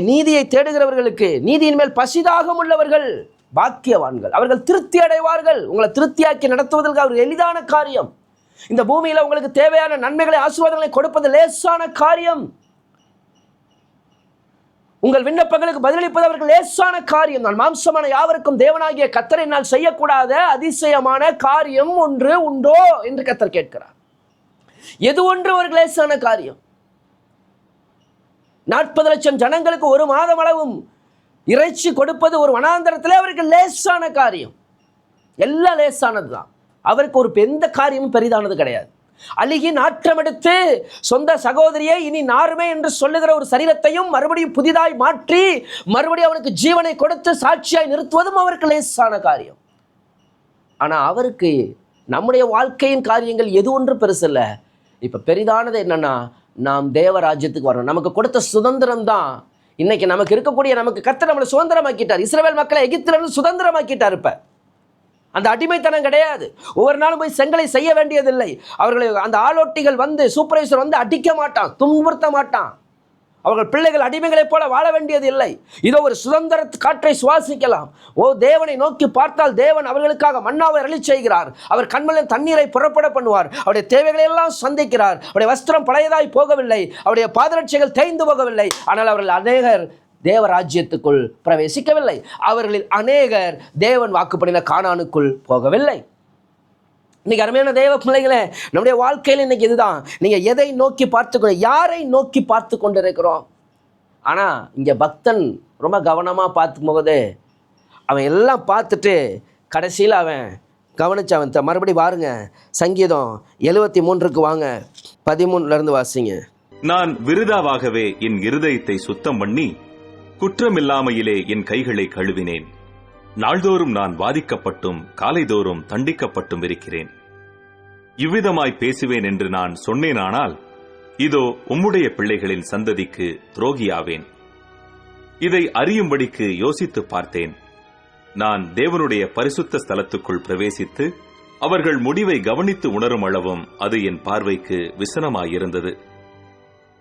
நீதியை தேடுகிறவர்களுக்கு, நீதியின் மேல் பசிதாகம் உள்ளவர்கள் பாக்கியவான்கள், அவர்கள் திருப்தி அடைவார்கள். உங்களை திருப்தியாக்கி நடத்துவதற்கு அவர் எளிதான காரியம். இந்த பூமியில உங்களுக்கு தேவையான நன்மைகளை ஆசீர்வாதங்களை கொடுப்பது லேசான காரியம். உங்கள் விண்ணப்பங்களுக்கு பதிலளிப்பது அவர்கள் லேசான காரியம். நான் மாம்சமான யாவருக்கும் தேவனாகிய கர்த்தரை நான் செய்யக்கூடாத அதிசயமான காரியம் ஒன்று உண்டோ என்று கர்த்தர் கேட்கிறார். எது ஒன்று ஒரு லேசான காரியம்? 40 லட்சம் ஜனங்களுக்கு ஒரு மாதம் அளவும் இறைச்சி கொடுப்பது ஒரு வனாந்தரத்தில் அவருக்கு லேசான காரியம். எல்லாம் லேசானது தான். அவருக்கு ஒரு எந்த காரியமும் பெரிதானது கிடையாது. அழுகி நாற்றம் எடுத்து சொந்த சகோதரியை இனி நாருமே என்று சொல்லுகிற ஒரு சரீரத்தையும் மறுபடியும் புதிதாய் மாற்றி மறுபடியும் அவனுக்கு ஜீவனை கொடுத்து சாட்சியாய் நிறுத்துவதும் அவருக்கு லேசான காரியம். ஆனால் அவருக்கு நம்முடைய வாழ்க்கையின் காரியங்கள் எது ஒன்று பெருசில்ல. இப்போ பெரிதானது என்னன்னா, நாம் தேவராஜ்யத்துக்கு வரணும். நமக்கு கொடுத்த சுதந்திரம் தான் இன்னைக்கு நமக்கு இருக்கக்கூடிய, நமக்கு கர்த்தர் நம்மளை சுதந்திரமாக்கிட்டார். இஸ்ரவேல் மக்களை எகிப்திலிருந்து சுதந்திரமாக்கிட்டார். இப்போ அந்த அடிமைத்தனம் கிடையாது. ஒவ்வொரு நாளும் போய் செங்கலை செய்ய வேண்டியதில்லை. அவர்களை அந்த ஆலோட்டிகள் வந்து சூப்பர்வைசர் வந்து அடிக்க மாட்டான், துன்புறுத்த மாட்டான். அவர்கள் பிள்ளைகள் அடிமைகளைப் போல வாழ வேண்டியது இல்லை. இதோ ஒரு சுதந்திர காற்றை சுவாசிக்கலாம். ஓ, தேவனை நோக்கி பார்த்தால் தேவன் அவர்களுக்காக மன்னாவை அருளி செய்கிறார். அவர் கண்மலின் தண்ணீரை புறப்பட பண்ணுவார். அவருடைய தேவைகளை எல்லாம் சந்திக்கிறார். அவருடைய வஸ்திரம் பழையதாய் போகவில்லை, அவருடைய பாதரட்சைகள் தேய்ந்து போகவில்லை. ஆனால் அவர்கள் அநேகர் தேவராஜ்யத்துக்குள் பிரவேசிக்கவில்லை. அவர்களில் அநேகர் தேவன் வாக்குப்படின கானானுக்குள் போகவில்லை. இன்னைக்கு அருமையான தேவ பிள்ளைகளே, நம்முடைய வாழ்க்கையில் இன்னைக்கு இதுதான். நீங்கள் எதை நோக்கி பார்த்து, யாரை நோக்கி பார்த்து கொண்டு இருக்கிறோம்? ஆனால் இங்கே பக்தன் ரொம்ப கவனமாக பார்த்துக்கும் போது அவன் எல்லாம் பார்த்துட்டு கடைசியில் அவன் கவனிச்சு அவன் மறுபடி வாருங்க, சங்கீதம் 73க்கு வாங்க, 13 வாசிங்க. நான் விருதாவாகவே என் இருதயத்தை சுத்தம் பண்ணி குற்றமில்லாமையிலே என் கைகளை கழுவினேன். நாள்தோறும் நான் வாதிக்கப்பட்டும் காலைதோறும் தண்டிக்கப்பட்டும் இருக்கிறேன். இவ்விதமாய் பேசுவேன் என்று நான் சொன்னேனானால், இதோ உம்முடைய பிள்ளைகளின் சந்ததிக்கு துரோகியாவேன். இதை அறியும்படிக்கு யோசித்து பார்த்தேன். நான் தேவனுடைய பரிசுத்த ஸ்தலத்துக்குள் பிரவேசித்து அவர்கள் முடிவை கவனித்து உணரும் அளவும் அது என் பார்வைக்கு விசனமாயிருந்தது.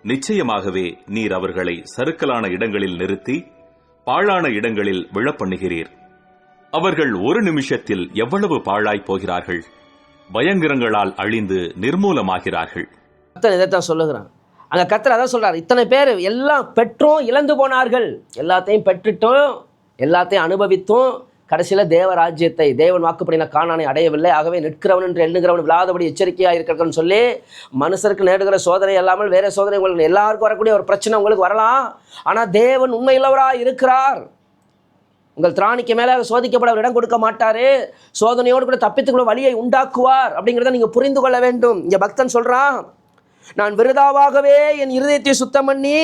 நிச்சயமாகவே நீர் அவர்களை சறுக்கலான இடங்களில் நிறுத்தி பாழான இடங்களில் விழப்பண்ணுகிறீர். அவர்கள் ஒரு நிமிஷத்தில் எவ்வளவு பாழாய் போகிறார்கள், பயங்கரங்களால் அழிந்து நிர்மூலமாகிறார்கள். கர்த்தர் இதைத்தான் சொல்லுகிறான். அங்க கர்த்தர் அதான் சொல்றார், இத்தனை பேர் எல்லாம் பெற்றும் இழந்து போனார்கள். எல்லாத்தையும் பெற்றுட்டும் எல்லாத்தையும் அனுபவித்தும் கடைசியில் தேவராஜ்யத்தை, தேவன் வாக்குப்படின கானானை அடையவில்லை. ஆகவே நிற்கிறவன் என்று எண்ணுகிறவன் விழாதபடி எச்சரிக்கையாக இருக்கிறன்னு சொல்லி, மனுஷருக்கு நேடுகிற சோதனை இல்லாமல் வேற சோதனை உங்களுக்கு எல்லாருக்கும் வரக்கூடிய ஒரு பிரச்சனை உங்களுக்கு வரலாம். ஆனால் தேவன் உண்மையுள்ளவராக இருக்கிறார். உங்கள் திராணிக்கு மேலே சோதிக்கப்பட இடம் கொடுக்க மாட்டாரு. சோதனையோடு கூட தப்பித்துக்குள்ள வழியை உண்டாக்குவார் அப்படிங்கிறத நீங்கள் புரிந்து கொள்ள வேண்டும். இங்கே பக்தன் சொல்கிறான், நான் விருதாவாகவே என் இருதயத்தை சுத்தம் பண்ணி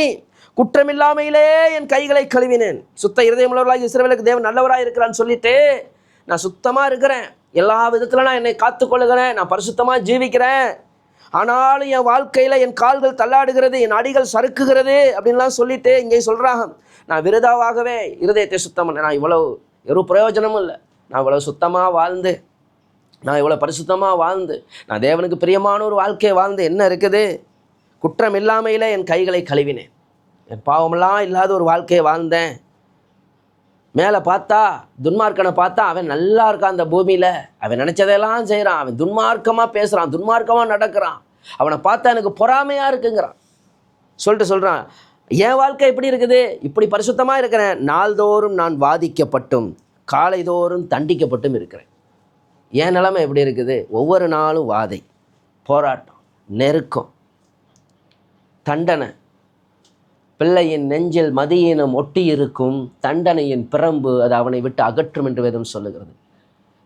குற்றமில்லாமையிலே என் கைகளை கழுவினேன். சுத்த இருதயம் உள்ளவர்களாக இஸ்ரவேலுக்கு தேவன் நல்லவராக இருக்கிறான்னு சொல்லிட்டு, நான் சுத்தமாக இருக்கிறேன், எல்லா விதத்தில் நான் என்னை காத்துக்கொள்ளுகிறேன், நான் பரிசுத்தமாக ஜீவிக்கிறேன். ஆனாலும் என் வாழ்க்கையில் என் கால்கள் தள்ளாடுகிறது, என் அடிகள் சறுக்குகிறது அப்படின்லாம் சொல்லிட்டு இங்கே சொல்கிறான், நான் விருதாவாகவே இருதயத்தை சுத்தம் பண்ணேன். நான் இவ்வளவு ஒரு பிரயோஜனமும் இல்லை. நான் இவ்வளோ சுத்தமாக வாழ்ந்து, நான் இவ்வளோ பரிசுத்தமாக வாழ்ந்து, நான் தேவனுக்கு பிரியமான ஒரு வாழ்க்கையை வாழ்ந்து என்ன இருக்குது? குற்றம் இல்லாமையில் என் கைகளை கழுவினேன், என் பாவமெல்லாம் இல்லாத ஒரு வாழ்க்கையை வாழ்ந்தேன். மேலே பார்த்தா, துன்மார்க்கனை பார்த்தா அவன் நல்லா இருக்கான் அந்த பூமியில், அவன் நினச்சதெல்லாம் செய்கிறான், அவன் துன்மார்க்கமாக பேசுகிறான், துன்மார்க்கமாக நடக்கிறான், அவனை பார்த்தா எனக்கு பொறாமையாக இருக்குங்கிறான். சொல்கிறான், என் வாழ்க்கை எப்படி இருக்குது? இப்படி பரிசுத்தமாக இருக்கிறேன், நாள்தோறும் நான் வாதிக்கப்பட்டும் காலைதோறும் தண்டிக்கப்பட்டும் இருக்கிறேன். என் நிலைமை எப்படி இருக்குது? ஒவ்வொரு நாளும் வாதை, போராட்டம், நெருக்கம், தண்டனை. பிள்ளையின் நெஞ்சில் மதியினம் ஒட்டி இருக்கும், தண்டனையின் பிரம்பு அது அவனை விட்டு அகற்றும் என்று வேதம் சொல்லுகிறது.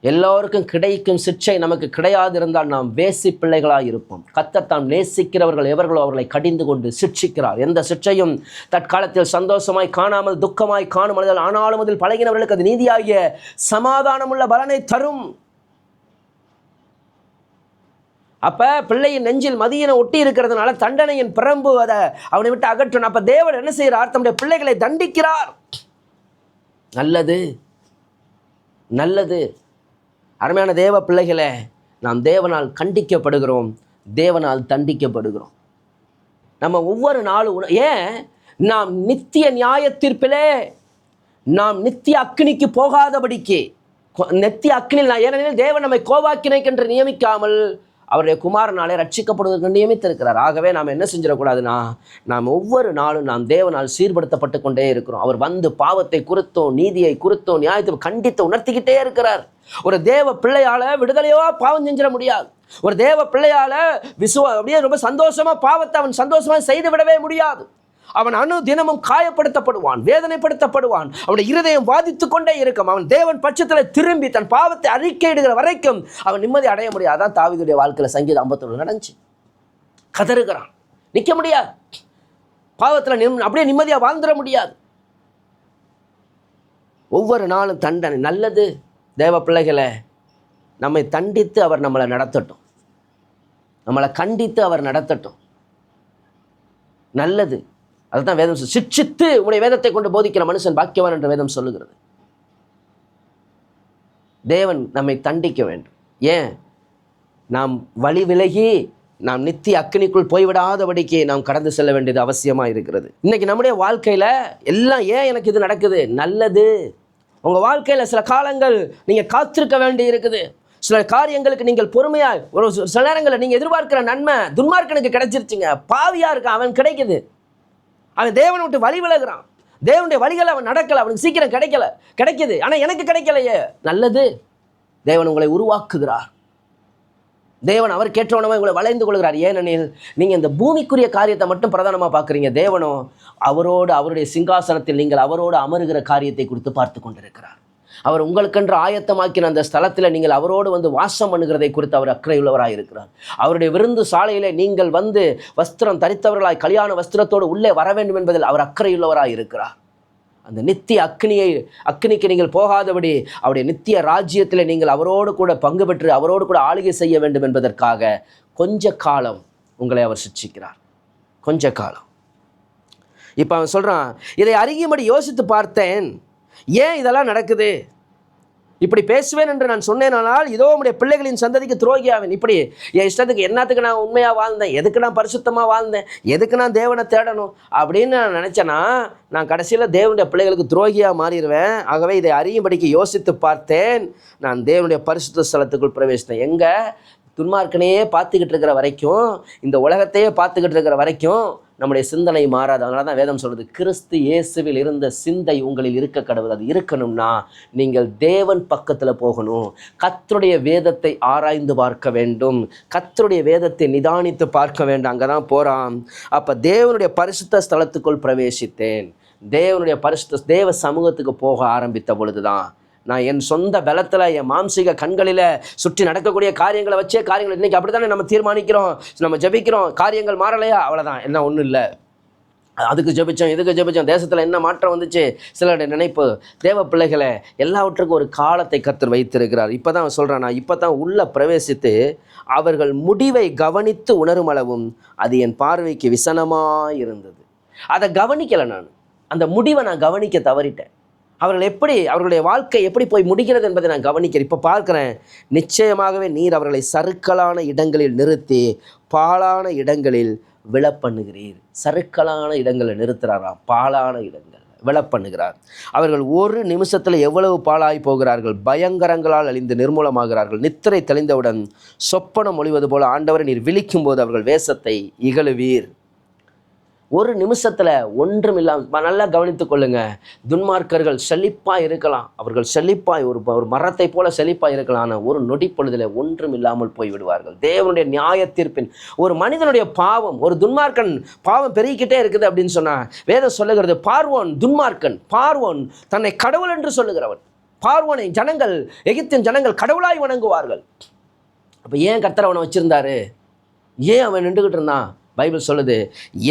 எல்லோருக்கும் கிடைக்கும் சிற்றை நமக்கு கிடையாது இருந்தால் நாம் வேசி பிள்ளைகளாக இருப்போம். கர்த்தர் தாம் நேசிக்கிறவர்கள் எவர்களோ அவர்களை கடிந்து கொண்டு சிட்சிக்கிறார். எந்த சிற்றையும் தற்காலத்தில் சந்தோஷமாய் காணாமல் துக்கமாய் காணும் மனிதர்கள், ஆனாலும் அதில் பழகினவர்களுக்கு அது நீதியாகிய சமாதானமுள்ள பலனை தரும். அப்போ பிள்ளையின் நெஞ்சில் மதியினை ஒட்டி இருக்கிறதுனால தண்டனையின் பிரம்பு அதை அவனை விட்டு அகற்றணும். அப்போ தேவன் என்ன செய்கிறார்? தம்முடைய பிள்ளைகளை தண்டிக்கிறார். நல்லது, நல்லது. அருமையான தேவ பிள்ளைகளே, நாம் தேவனால் கண்டிக்கப்படுகிறோம், தேவனால் தண்டிக்கப்படுகிறோம். நம்ம ஒவ்வொரு நாளும் ஏன் நாம் நித்திய நியாய தீர்ப்பிலே நாம் நித்திய அக்கினிக்கு போகாதபடிக்கு, நித்திய அக்கினில் ஏனெனில் தேவன் நம்மை கோபாக்கினைக்கென்று நியமிக்காமல் அவருடைய குமாரனாலே ரட்சிக்கப்படுவதற்கு நியமித்திருக்கிறார். ஆகவே நாம் என்ன செஞ்சிடக்கூடாதுன்னா, நாம் ஒவ்வொரு நாளும் நாம் தேவனால் சீர்படுத்தப்பட்டு கொண்டே இருக்கிறோம். அவர் வந்து பாவத்தை குறித்தும் நீதியை குறித்தும் நியாயத்தை கண்டித்து உணர்த்திக்கிட்டே இருக்கிறார். ஒரு தேவ பிள்ளையால் விடுதலையோ பாவம் செஞ்சிட முடியாது. ஒரு தேவ பிள்ளையால் அப்படியே ரொம்ப சந்தோஷமாக பாவத்தை அவன் சந்தோஷமாக செய்து விடவே முடியாது. அவன் தினமும் காயப்படுத்தப்படுவான், வேதனைப்படுத்தப்படுவான், அவனுடைய இருதயம் வாதித்து கொண்டே இருக்கும். அவன் தேவன் பட்சத்தில் திரும்பி தன் பாவத்தை அறிக்கையிடுகிற வரைக்கும் அவன் நிம்மதி அடைய முடியாது. அதான் தாவீதுடைய வாழ்க்கையில் சங்கீதம் 51 நடந்துச்சு. கதறுகிறான், நிற்க முடியாது, பாவத்தில் அப்படியே நிம்மதியாக வாழ்ந்துட முடியாது. ஒவ்வொரு நாளும் தண்டனை. நல்லது தேவ பிள்ளைகளை, நம்மை தண்டித்து அவர் நம்மளை நடத்தட்டும், நம்மளை கண்டித்து அவர் நடத்தட்டும். நல்லது. அதுதான் வேதம் சிட்சித்து உங்களுடைய வேதத்தை கொண்டு போதிக்கிற மனுஷன் பாக்கியவான் என்று வேதம் சொல்லுகிறது. தேவன் நம்மை தண்டிக்க வேண்டும். ஏன்? நாம் வழி விலகி நாம் நித்திய அக்கினிக்குள் போய்விடாதபடிக்கு நாம் கடந்து செல்ல வேண்டியது அவசியமாக இருக்கிறது. இன்னைக்கு நம்முடைய வாழ்க்கையில் எல்லாம் ஏன் எனக்கு இது நடக்குது? நல்லது. உங்கள் வாழ்க்கையில் சில காலங்கள் நீங்கள் காத்திருக்க வேண்டி இருக்குது. சில காரியங்களுக்கு நீங்கள் பொறுமையாக, ஒரு சில நேரங்களில் நீங்கள் எதிர்பார்க்கிற நன்மை துன்மார்க்கனுக்கு கிடைச்சிருச்சுங்க. பாவியாக இருக்கான், அவன் கிடைக்குது. அவன் தேவனை விட்டு வழி விலகுறான், தேவனுடைய வழிகள் அவன் நடக்கலை, அவனுக்கு சீக்கிரம் கிடைக்குது. ஆனால் எனக்கு கிடைக்கலையே. நல்லது. தேவன் உங்களை உருவாக்குகிறார். தேவன் அவர் கேட்டவனமாக உங்களை வளைந்து கொள்கிறார். ஏனெனில் நீங்கள் இந்த பூமிக்குரிய காரியத்தை மட்டும் பிரதானமாக பார்க்குறீங்க. தேவனோ அவரோடு, அவருடைய சிங்காசனத்தில் நீங்கள் அவரோடு அமருகிற காரியத்தை குறித்து பார்த்து கொண்டிருக்கிறார். அவர் உங்களுக்கென்று ஆயத்தமாக்கின அந்த ஸ்தலத்தில் நீங்கள் அவரோடு வந்து வாசம் பண்ணுகிறதை குறித்து அவர் அக்கறையுள்ளவராக இருக்கிறார். அவருடைய விருந்து சாலையிலே நீங்கள் வந்து வஸ்திரம் தரித்தவர்களாய் கல்யாண வஸ்திரத்தோடு உள்ளே வர வேண்டும் என்பதில் அவர் அக்கறையுள்ளவராக இருக்கிறார். அந்த நித்திய அக்கினிக்கு நீங்கள் போகாதபடி அவருடைய நித்திய ராஜ்யத்தில் நீங்கள் அவரோடு கூட பங்கு பெற்று அவரோடு கூட ஆளுகை செய்ய வேண்டும் என்பதற்காக கொஞ்ச காலம் உங்களை அவர் சிட்சிக்கிறார். கொஞ்ச காலம். இப்போ அவன் சொல்கிறான், இதை அறியும்படி யோசித்து பார்த்தேன், ஏன் இதெல்லாம் நடக்குது? இப்படி பேசுவேன் என்று நான் சொன்னேனால் இதோ உடைய பிள்ளைகளின் சந்ததிக்கு துரோகியாவேன். இப்படி என் இஷ்டத்துக்கு என்னத்துக்கு நான் உண்மையாக வாழ்ந்தேன், எதுக்கு நான் பரிசுத்தமாக வாழ்ந்தேன், எதுக்கு நான் தேவனை தேடணும் அப்படின்னு நான் நினச்சேன்னா நான் கடைசியில் தேவனுடைய பிள்ளைகளுக்கு துரோகியாக மாறிடுவேன். ஆகவே இதை அறியும்படிக்கு யோசித்து பார்த்தேன், நான் தேவனுடைய பரிசுத்த ஸ்தலத்துக்குள் பிரவேசித்தேன். எங்கே? துன்மார்க்கனையே பார்த்துக்கிட்டு இருக்கிற வரைக்கும், இந்த உலகத்தையே பார்த்துக்கிட்டு இருக்கிற வரைக்கும் நம்முடைய சிந்தனை மாறாது. அதனால தான் வேதம் சொல்கிறது, கிறிஸ்து இயேசுவில் இருந்த சிந்தை உங்களில் இருக்க கடவுள். அது இருக்கணும்னா நீங்கள் தேவன் பக்கத்தில் போகணும். கர்த்தருடைய வேதத்தை ஆராய்ந்து பார்க்க வேண்டும், கர்த்தருடைய வேதத்தை நிதானித்து பார்க்க வேண்டும். அங்கே தான் போகிறான். அப்போ தேவனுடைய பரிசுத்த ஸ்தலத்துக்குள் பிரவேசித்தேன். தேவனுடைய தேவ சமூகத்துக்கு போக ஆரம்பித்த பொழுது தான் நான் என் சொந்த பலத்தில், என் மாம்சீக கண்களில் சுற்றி நடக்கக்கூடிய காரியங்களை வச்சே காரியங்கள் இன்றைக்கி அப்படி தானே நம்ம தீர்மானிக்கிறோம், நம்ம ஜெபிக்கிறோம். காரியங்கள் மாறலையா? அவ்வளோதான், என்ன ஒன்றும் இல்லை, அதுக்கு ஜெபித்தோம், இதுக்கு ஜெபித்தோம், தேசத்தில் என்ன மாற்றம் வந்துச்சு? சிலருடைய நினைப்பு. தேவ பிள்ளைகளை, எல்லாவற்றுக்கும் ஒரு காலத்தை கர்த்தர் வைத்திருக்கிறார். இப்போ தான் சொல்கிறான், நான் இப்போ தான் உள்ளே பிரவேசித்து அவர்கள் முடிவை கவனித்து உணரும் அளவும் அது என் பார்வைக்கு விசனமாக இருந்தது. அதை கவனிக்கலை. நான் அந்த முடிவை நான் கவனிக்க தவறிட்டேன். அவர்களுடைய வாழ்க்கை எப்படி போய் முடிகிறது என்பதை நான் கவனிக்கிறேன். இப்போ பார்க்குறேன், நிச்சயமாகவே நீர் அவர்களை சறுக்கலான இடங்களில் நிறுத்தி பாழான இடங்களில் விழப்பண்ணுகிறீர். சறுக்கலான இடங்களில் நிறுத்துகிறாராம், பாழான இடங்கள் விழப்பண்ணுகிறார். அவர்கள் ஒரு நிமிஷத்தில் எவ்வளவு பாழாய் போகிறார்கள், பயங்கரங்களால் அழிந்து நிர்மூலமாகிறார்கள். நித்திரை தெளிந்தவுடன் சொப்பனம் ஒளிவது போல ஆண்டவரை நீர் விழிக்கும் போது அவர்கள் வேஷத்தை இகழுவீர். ஒரு நிமிஷத்தில் ஒன்றும் இல்லாமல், நல்லா கவனித்துக் கொள்ளுங்க, துன்மார்க்கர்கள் செழிப்பாக இருக்கலாம், அவர்கள் செழிப்பாய் ஒரு மரத்தை போல செழிப்பாக இருக்கலாம், ஆனால் ஒரு நொடி பொழுதில் ஒன்றும் இல்லாமல் போய் விடுவார்கள். தேவனுடைய நியாய தீர்ப்பின் ஒரு மனிதனுடைய பாவம், ஒரு துன்மார்க்கன் பாவம் பெருகிக்கிட்டே இருக்குது அப்படின்னு சொன்னால் வேதம் சொல்லுகிறது, பார்வோன் துன்மார்க்கன், பார்வோன் தன்னை கடவுள் என்று சொல்லுகிறவன். பார்வோனை எகிப்தின் ஜனங்கள் கடவுளாய் வணங்குவார்கள். அப்போ ஏன் கர்த்தர் அவனை வச்சிருந்தாரு? ஏன் அவன் நின்றுகிட்டு இருந்தான்? பைபிள் சொல்லுது,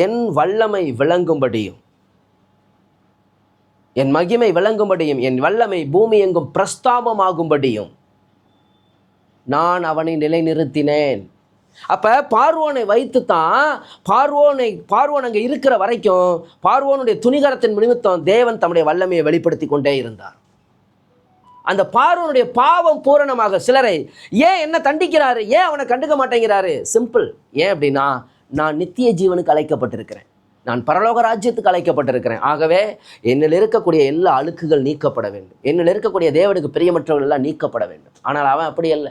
என் வல்லமை விளங்கும்படியும், என் மகிமை விளங்கும்படியும், என் வல்லமை பூமி எங்கும் பிரஸ்தாபமாகும்படியும் நான் அவனை நிலைநிறுத்தினேன். அப்போ பார்வோனை வைத்து தான் பார்வோன் அங்கே இருக்கிற வரைக்கும் பார்வோனுடைய துணிகரத்தின் நிமித்தம் தேவன் தம்முடைய வல்லமையை வெளிப்படுத்தி கொண்டே இருந்தார். அந்த பார்வோனுடைய பாவம் பூரணமாக சிலரை ஏன் என்ன தண்டிக்கிறாரு, ஏன் அவனை கண்டுக்க மாட்டேங்கிறாரு? சிம்பிள். ஏன் அப்படின்னா, நான் நித்திய ஜீவனுக்கு அழைக்கப்பட்டிருக்கிறேன், நான் பரலோக ராஜ்யத்துக்கு அழைக்கப்பட்டிருக்கிறேன். ஆகவே என்னில் இருக்கக்கூடிய எல்லா அழுக்குகள் நீக்கப்பட வேண்டும், என்னில் இருக்கக்கூடிய தேவனுக்கு பிரியமற்றவர்கள் எல்லாம் நீக்கப்பட வேண்டும். ஆனால் அவன் அப்படி அல்ல,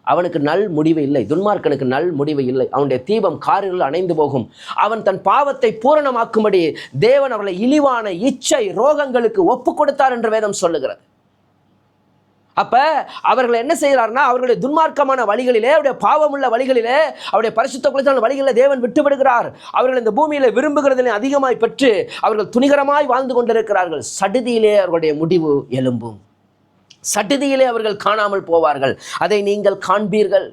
அவனுக்கு நல் முடிவு இல்லை, துன்மார்க்கனுக்கு நல் முடிவு இல்லை. அவனுடைய தீபம் காரில் அணைந்து போகும். அவன் தன் பாவத்தை பூரணமாக்கும்படி தேவன் அவர்களை இழிவான இச்சை ரோகங்களுக்கு ஒப்பு கொடுத்தார் என்று வேதம் சொல்லுகிறது. அப்போ அவர்கள் என்ன செய்கிறார்னா, அவர்களுடைய துன்மார்க்கமான வழிகளிலே, அவருடைய பாவமுள்ள வழிகளிலே, அவருடைய பரிசுத்த குலத்தான வழிகளில் தேவன் விட்டுவிடுகிறார். அவர்கள் இந்த பூமியில் விரும்புகிறதிலே அதிகமாய் பெற்று அவர்கள் துணிகரமாய் வாழ்ந்து கொண்டிருக்கிறார்கள். சடுதியிலே அவர்களுடைய முடிவு எழும்பும், சடுதியிலே அவர்கள் காணாமல் போவார்கள். அதை நீங்கள் காண்பீர்கள்.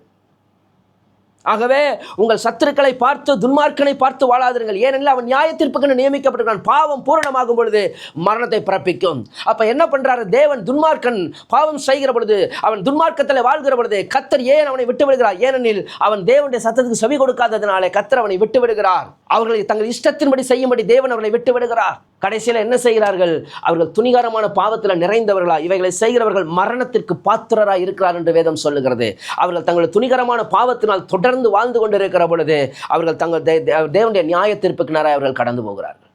ஆகவே உங்கள் சத்துருக்களை பார்த்து, துன்மார்க்கனை பார்த்து வாழாதீர்கள். ஏனெனில் அவன் நியாய தீர்ப்புக்கு நியமிக்கப்பட்டிருக்கான். பாவம் பூரணமாகும் பொழுது மரணத்தை பிறப்பிக்கும். அப்ப என்ன பண்றாரு தேவன்? துன்மார்க்கன் பாவம் செய்கிற பொழுது, அவன் துன்மார்க்கத்தில் வாழ்கிற பொழுது கர்த்தர் ஏன் அவனை விட்டு விடுகிறார்? ஏனெனில் அவன் தேவனுடைய சத்தத்துக்கு செவி கொடுக்காததினாலே கர்த்தர் அவனை விட்டு விடுகிறார். அவர்களை தங்கள் இஷ்டத்தின்படி செய்யும்படி தேவன் அவர்களை விட்டு விடுகிறார். கடைசியில் என்ன செய்கிறார்கள்? அவர்கள் துணிகரமான பாவத்தில் நிறைந்தவர்களா, இவைகளை செய்கிறவர்கள் மரணத்திற்கு பாத்திரரா இருக்கிறார் என்று வேதம் சொல்லுகிறது. அவர்கள் தங்கள் துணிகரமான பாவத்தினால் தொடர்ந்து வாழ்ந்து கொண்டிருக்கிற பொழுது அவர்கள் தங்கள் தேவனுடைய நியாய தீர்ப்புக்கு நேராக அவர்கள் கடந்து போகிறார்கள்.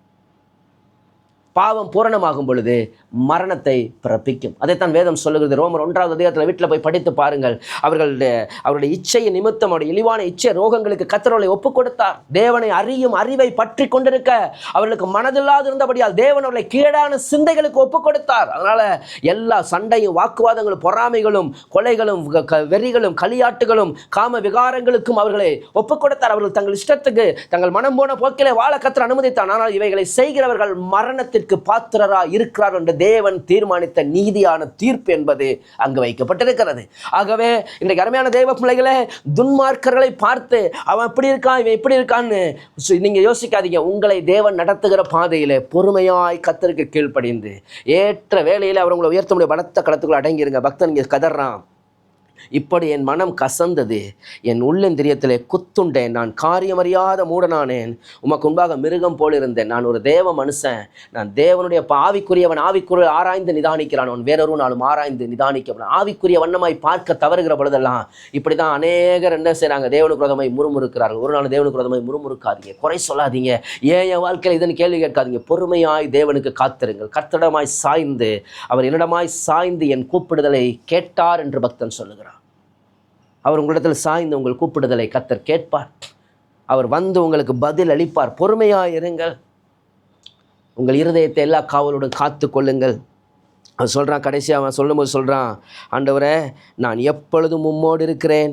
பாவம் பூரணமாகும் பொழுது மரணத்தை பிறப்பிக்கும். அதைத்தான் வேதம் சொல்லுகிறது. ரோமர் 1ஆம் அதிகாரத்தில் வீட்டில் போய் படித்து பாருங்கள். அவருடைய இச்சையை நிமித்தம், அவருடைய இழிவான இச்சை ரோகங்களுக்கு கர்த்தரை ஒப்புக் கொடுத்தார். தேவனை அறியும் அறிவை பற்றி கொண்டிருக்க அவர்களுக்கு மனதில்லாது இருந்தபடியால் தேவன் அவர்களை கீழான சிந்தைகளுக்கு ஒப்புக் கொடுத்தார். அதனால எல்லா சண்டையும், வாக்குவாதங்களும், பொறாமைகளும், கொலைகளும், வெறிகளும், களியாட்டுகளும், காம விகாரங்களுக்கும் அவர்களை ஒப்புக் கொடுத்தார். அவர்கள் தங்கள் இஷ்டத்துக்கு தங்கள் மனம் போன போக்கிலே வாழ கர்த்தர் அனுமதித்தார். ஆனால் இவைகளை செய்கிறவர்கள் மரணத்திற்கு பாத்திரரா இருக்கிறார் என்று தேவன் தீர்மானித்த நீதியான தீர்ப்பு என்பது அங்கு வைக்கப்பட்டிருக்கிறது. ஆகவே இன்றைக்கு அருமையான தேவ பிள்ளைகளே, துன்மார்க்கர்களை பார்த்து அவன் இப்படி இருக்கான், இவன் இப்படி இருக்கான்னு நீங்க யோசிக்காதீங்க. உங்களை தேவன் நடத்துகிற பாதையிலே பொறுமையாய் கர்த்தருக்கு கீழ்ப்படிந்து ஏற்ற வேளையில அவர் உங்களை உயர்த்த முடிய பலத்த களத்துக்குள்ள அடங்கிருங்க. பக்தன் இங்கே கதறான், இப்படி என் மனம் கசந்தது, என் உள்ளந்திரியத்திலே குத்துண்டேன், நான் காரியமறியாத மூடனானேன், உமக்கு முன்பாக மிருகம் போல் இருந்தேன். நான் ஒரு தேவ மனுஷன், நான் தேவனுடைய ஆவிக்குரியவன். ஆவிக்குரிய ஆராய்ந்து நிதானிக்கிறான், அவன் வேறொரு நாளும் ஆராய்ந்து நிதானிக்க ஆவிக்குரிய வண்ணமாய் பார்க்க தவறுகிற பொழுதெல்லாம் இப்படி தான் அநேகர் என்ன செய்கிறாங்க? தேவனுக்கு விரோதமாய் முறுமுறுக்கிறார்கள். ஒரு நாள் தேவனுக்கு விரோதமாய் முறுமுறுக்காதீங்க, குறை சொல்லாதீங்க, ஏன் என் வாழ்க்கையில் இதன்னு கேள்வி கேட்காதீங்க. பொறுமையாய் தேவனுக்கு காத்திருங்கள். கர்த்தரிடமாய் சாய்ந்து, அவர் என்னிடமாய் சாய்ந்து என் கூப்பிடுதலை கேட்டார் என்று பக்தன் சொல்லுகிறார். அவர் உங்களிடத்தில் சாய்ந்து உங்கள் கூப்பிடுதலை கர்த்தர் கேட்பார். அவர் வந்து உங்களுக்கு பதில் அளிப்பார். பொறுமையாக இருங்கள். உங்கள் இருதயத்தை எல்லா காவலுடன் காத்து கொள்ளுங்கள். அவன் சொல்கிறான், கடைசியாக அவன் சொல்லும்போது சொல்கிறான், ஆண்டவரே, நான் எப்பொழுதும் உம்மோடு இருக்கிறேன்,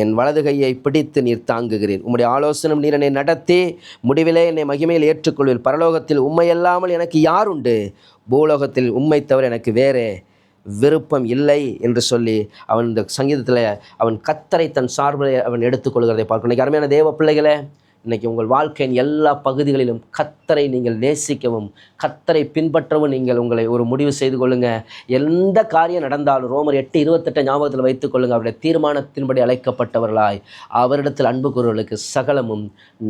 என் வலது கையை பிடித்து நீர் தாங்குகிறேன். உம்முடைய ஆலோசனை நீர் என்னை நடத்தி முடிவிலே என்னை மகிமையில் ஏற்றுக்கொள்வீர். பரலோகத்தில் உம்மை அல்லாமல் எனக்கு யார் உண்டு? பூலோகத்தில் உம்மை தவிர எனக்கு வேறே விருப்பம் இல்லை என்று சொல்லி அவன் இந்த சங்கீதத்தில் அவன் கர்த்தரை தன் சார்பில் அவன் எடுத்துக்கொள்கிறதை பார்க்கணும். இன்றைக்கி அருமையான தேவ பிள்ளைகளே, இன்னைக்கு உங்கள் வாழ்க்கையின் எல்லா பகுதிகளிலும் கர்த்தரை நீங்கள் நேசிக்கவும் கர்த்தரை பின்பற்றவும் நீங்கள் உங்களை ஒரு முடிவு செய்து கொள்ளுங்க. எந்த காரியம் நடந்தாலும் ரோமர் 8:28 ஞாபகத்தில் வைத்துக் கொள்ளுங்க. அவருடைய தீர்மானத்தின்படி அழைக்கப்பட்டவர்களாய் அவரிடத்தில் அன்பு கூறுவர்களுக்கு சகலமும்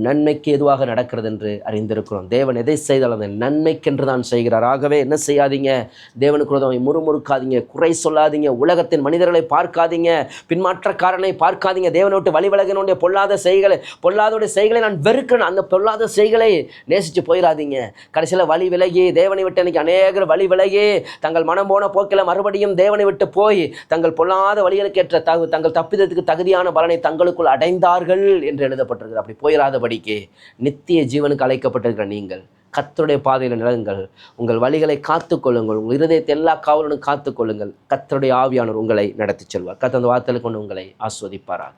நன்மைக்கு எதுவாக நடக்கிறது என்று அறிந்திருக்கிறோம். தேவன் எதை செய்தாலும் அதை நன்மைக்கென்று தான் செய்கிறார். ஆகவே என்ன செய்யாதீங்க, தேவனுக்கு விரோதமாய் முறுமுறுக்காதீங்க, குறை சொல்லாதீங்க, உலகத்தின் மனிதர்களை பார்க்காதீங்க, பின்மாற்றக்காரனை பார்க்காதீங்க, தேவனை விட்டு வழி விலகினுடைய பொல்லாதோடைய செய்களை நான் வெறுக்கிறேன், அந்த பொல்லாத செய்களை நேசித்து போயிடாதீங்க. கடைசியில் வழி விலகி தேவனை விட்டு இன்னைக்கு அநேகர் வழி விலகி தங்கள் மனம் போன போக்கில் மறுபடியும் தேவனை விட்டு போய் தங்கள் பொல்லாத வழிகளுக்கேற்ற தங்கள் தப்பிதத்துக்கு தகுதியான பலனை தங்களுக்குள் அடைந்தார்கள் என்று எழுதப்பட்டிருக்கிறது. அப்படி போயிடாதபடிக்கு நித்திய ஜீவனுக்கு அழைக்கப்பட்டிருக்கிற நீங்கள் கர்த்தருடைய பாதையில் நிலங்கள், உங்கள் வழிகளை காத்துக்கொள்ளுங்கள், உங்கள் இருதயத்தை எல்லா காவலுடன் காத்துக்கொள்ளுங்கள். கர்த்தருடைய ஆவியானவர் உங்களை நடத்தி செல்வார். கர்த்தர் அந்த வார்த்தைகளை கொண்டு உங்களை ஆஸ்வதிப்பாராக.